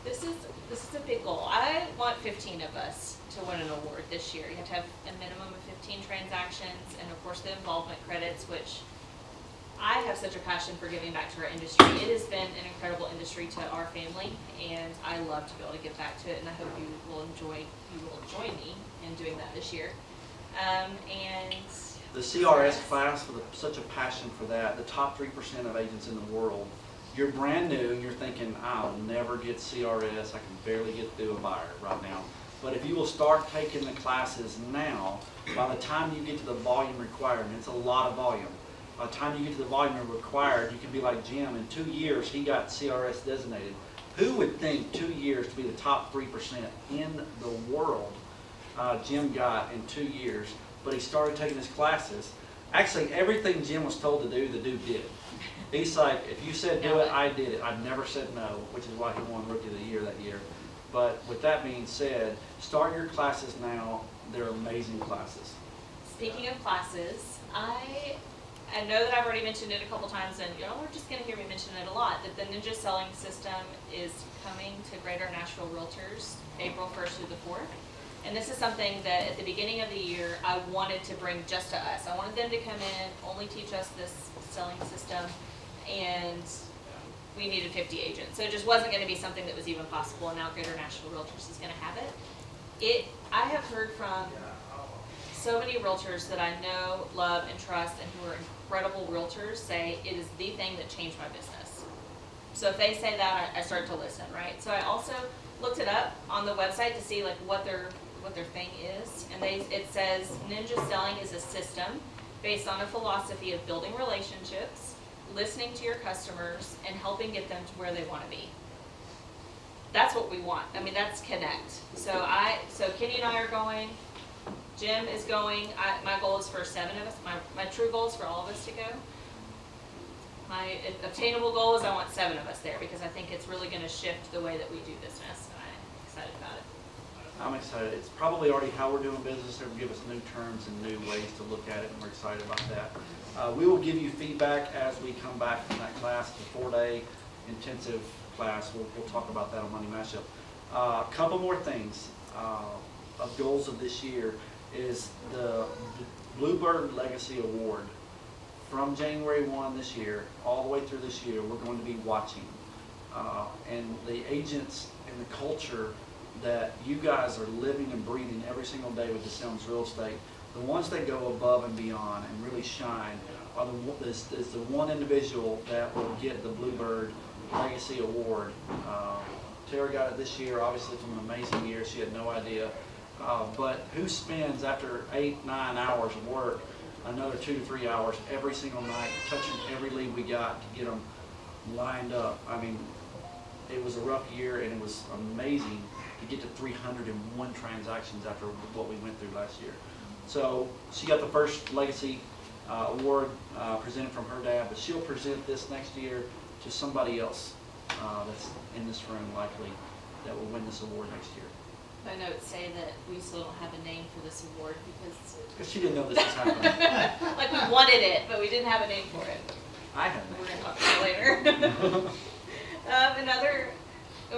This is a big goal. I want 15 of us to win an award this year. You have to have a minimum of 15 transactions, and of course the involvement credits, which I have such a passion for giving back to our industry. It has been an incredible industry to our family, and I love to be able to give back to it, and I hope you will join me in doing that this year. And The CRS class, with such a passion for that, the top 3% of agents in the world, you're brand new and you're thinking, I'll never get CRS, I can barely get through a buyer right now. But if you will start taking the classes now, by the time you get to the volume required, and it's a lot of volume, by the time you get to the volume required, you can be like Jim. In 2 years, he got CRS designated. Who would think 2 years to be the top 3% in the world Jim got in 2 years? But he started taking his classes. Actually, everything Jim was told to do, the dude did. He's like, if you said do it, I did it. I've never said no, which is why he won Rookie of the Year that year. But with that being said, start your classes now. They're amazing classes. speaking of classes, I know that I've already mentioned it a couple times, and y'all are just gonna hear me mention it a lot, that the Ninja Selling System is coming to Greater Nashville Realtors April 1st through the 4th. And this is something that at the beginning of the year, I wanted to bring just to us. I wanted them to come in, only teach us this selling system, and we needed 50 agents. So it just wasn't gonna be something that was even possible, and now Greater Nashville Realtors is gonna have it. I have heard from so many realtors that I know, love, and trust, and who are incredible realtors say it is the thing that changed my business. So if they say that, I start to listen, right? So I also looked it up on the website to see like what their thing is, and it says Ninja Selling is a system based on a philosophy of building relationships, listening to your customers, and helping get them to where they want to be. That's what we want. I mean, that's connect. So Kenny and I are going. Jim is going. My goal is for 7 of us. My true goal is for all of us to go. My obtainable goal is I want 7 of us there, because I think it's really going to shift the way that we do business, and I'm excited about it. I'm excited. It's probably already how we're doing business. They'll give us new terms and new ways to look at it, and we're excited about that. We will give you feedback as we come back from that class, the 4-day intensive class. We'll talk about that on Money Mashup. A couple more things of goals of this year is the Bluebird Legacy Award. From January 1 this year, all the way through this year, we're going to be watching. And the agents and the culture that you guys are living and breathing every single day with DeSelms Real Estate, the ones that go above and beyond and really shine are is the one individual that will get the Bluebird Legacy Award. Tara got it this year, obviously from an amazing year. She had no idea. But who spends, after 8-9 hours of work, another 2 to 3 hours every single night, touching every lead we got to get them lined up? I mean, it was a rough year, and it was amazing to get to 301 transactions after what we went through last year. So she got the first Legacy Award presented from her dad, but she'll present this next year to somebody else that's in this room likely that will win this award next year. My notes say that we still don't have a name for this award Because she didn't know this was happening. like we wanted it, but we didn't have a name for it. I have We're names. going to talk about it later.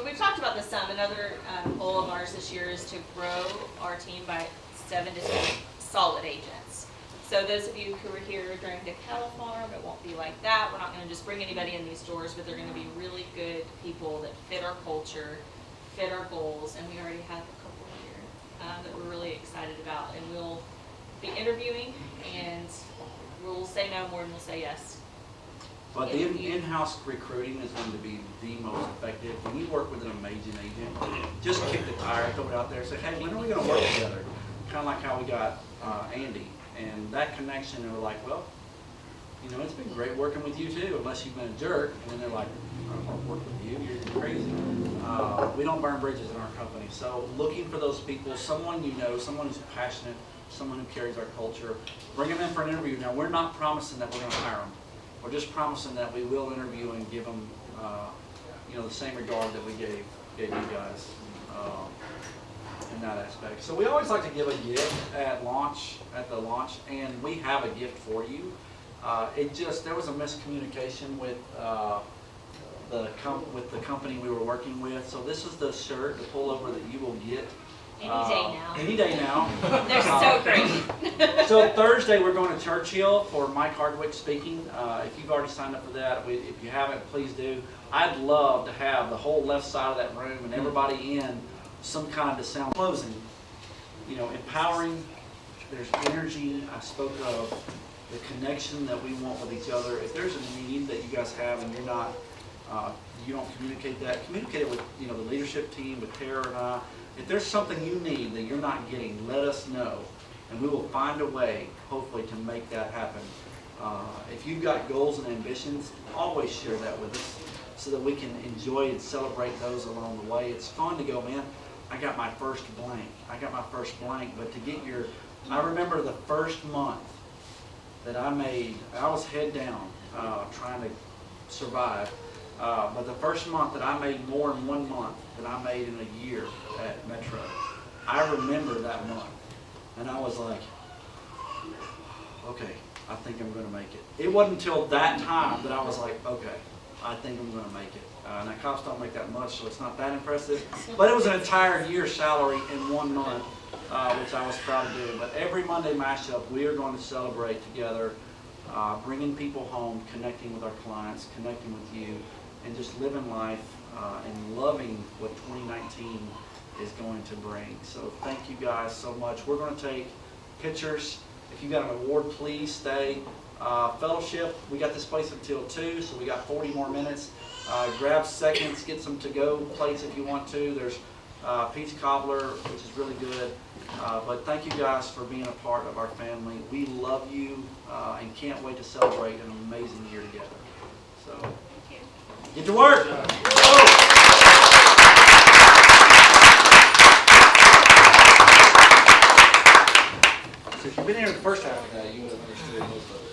We've talked about this some. Another goal of ours this year is to grow our team by 7 to 10 solid agents. So those of you who were here during the Cattle Farm, it won't be like that. We're not going to just bring anybody in these doors, but they're going to be really good people that fit our culture, fit our goals, and we already have a couple here that we're really excited about. And we'll be interviewing, and we'll say no more than we'll say yes. But the in-house recruiting is going to be the most effective. When you work with an amazing agent, just kick the tire, throw it out there, say, hey, when are we going to work together? Kind of like how we got Andy. And that connection, they were like, well, you know, it's been great working with you too, unless you've been a jerk. And then they're like, I don't want to work with you, you're crazy. We don't burn bridges in our company. So looking for those people, someone you know, someone who's passionate, someone who carries our culture, bring them in for an interview. Now, we're not promising that we're going to hire them. We're just promising that we will interview and give them, you know, the same regard that we gave you guys in that aspect. So we always like to give a gift at the launch, and we have a gift for you. There was a miscommunication with the company we were working with. So this is the shirt, the pullover that you will get. Any day now. They're so great. So Thursday we're going to Churchill for Mike Hardwick speaking. If you've already signed up for that, if you haven't, please do. I'd love to have the whole left side of that room and everybody in some kind of sound closing. You know, empowering. There's energy. I spoke of the connection that we want with each other. If there's a need that you guys have and you're not, you don't communicate that, communicate it with the leadership team, with Tara and I. If there's something you need that you're not getting, let us know, and we will find a way, hopefully, to make that happen. If you've got goals and ambitions, always share that with us so that we can enjoy and celebrate those along the way. It's fun to go, man, I got my first blank. But to get I remember the first month that I was head down trying to survive. But the first month that I made more in 1 month than I made in a year at Metro, I remember that month. And I was like, okay, I think I'm gonna make it. It wasn't until that time that I was like, okay, I think I'm gonna make it. Now cops don't make that much, so it's not that impressive. But it was an entire year's salary in 1 month, which I was proud to do. But every Monday mashup, we are going to celebrate together, bringing people home, connecting with our clients, connecting with you, and just living life and loving what 2019 is going to bring. So thank you guys so much. We're going to take pictures. If you got an award, please stay. Fellowship, we got this place until 2, so we got 40 more minutes. Grab seconds, get some to-go plates if you want to. There's pizza cobbler, which is really good. But thank you guys for being a part of our family. We love you and can't wait to celebrate an amazing year together. So, get to work. So if you've been here the first half of that, you would have understood most of it.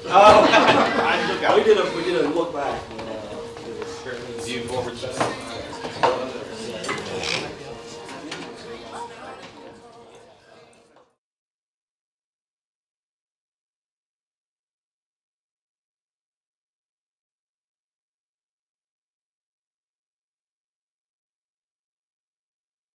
We did a look back. View forward.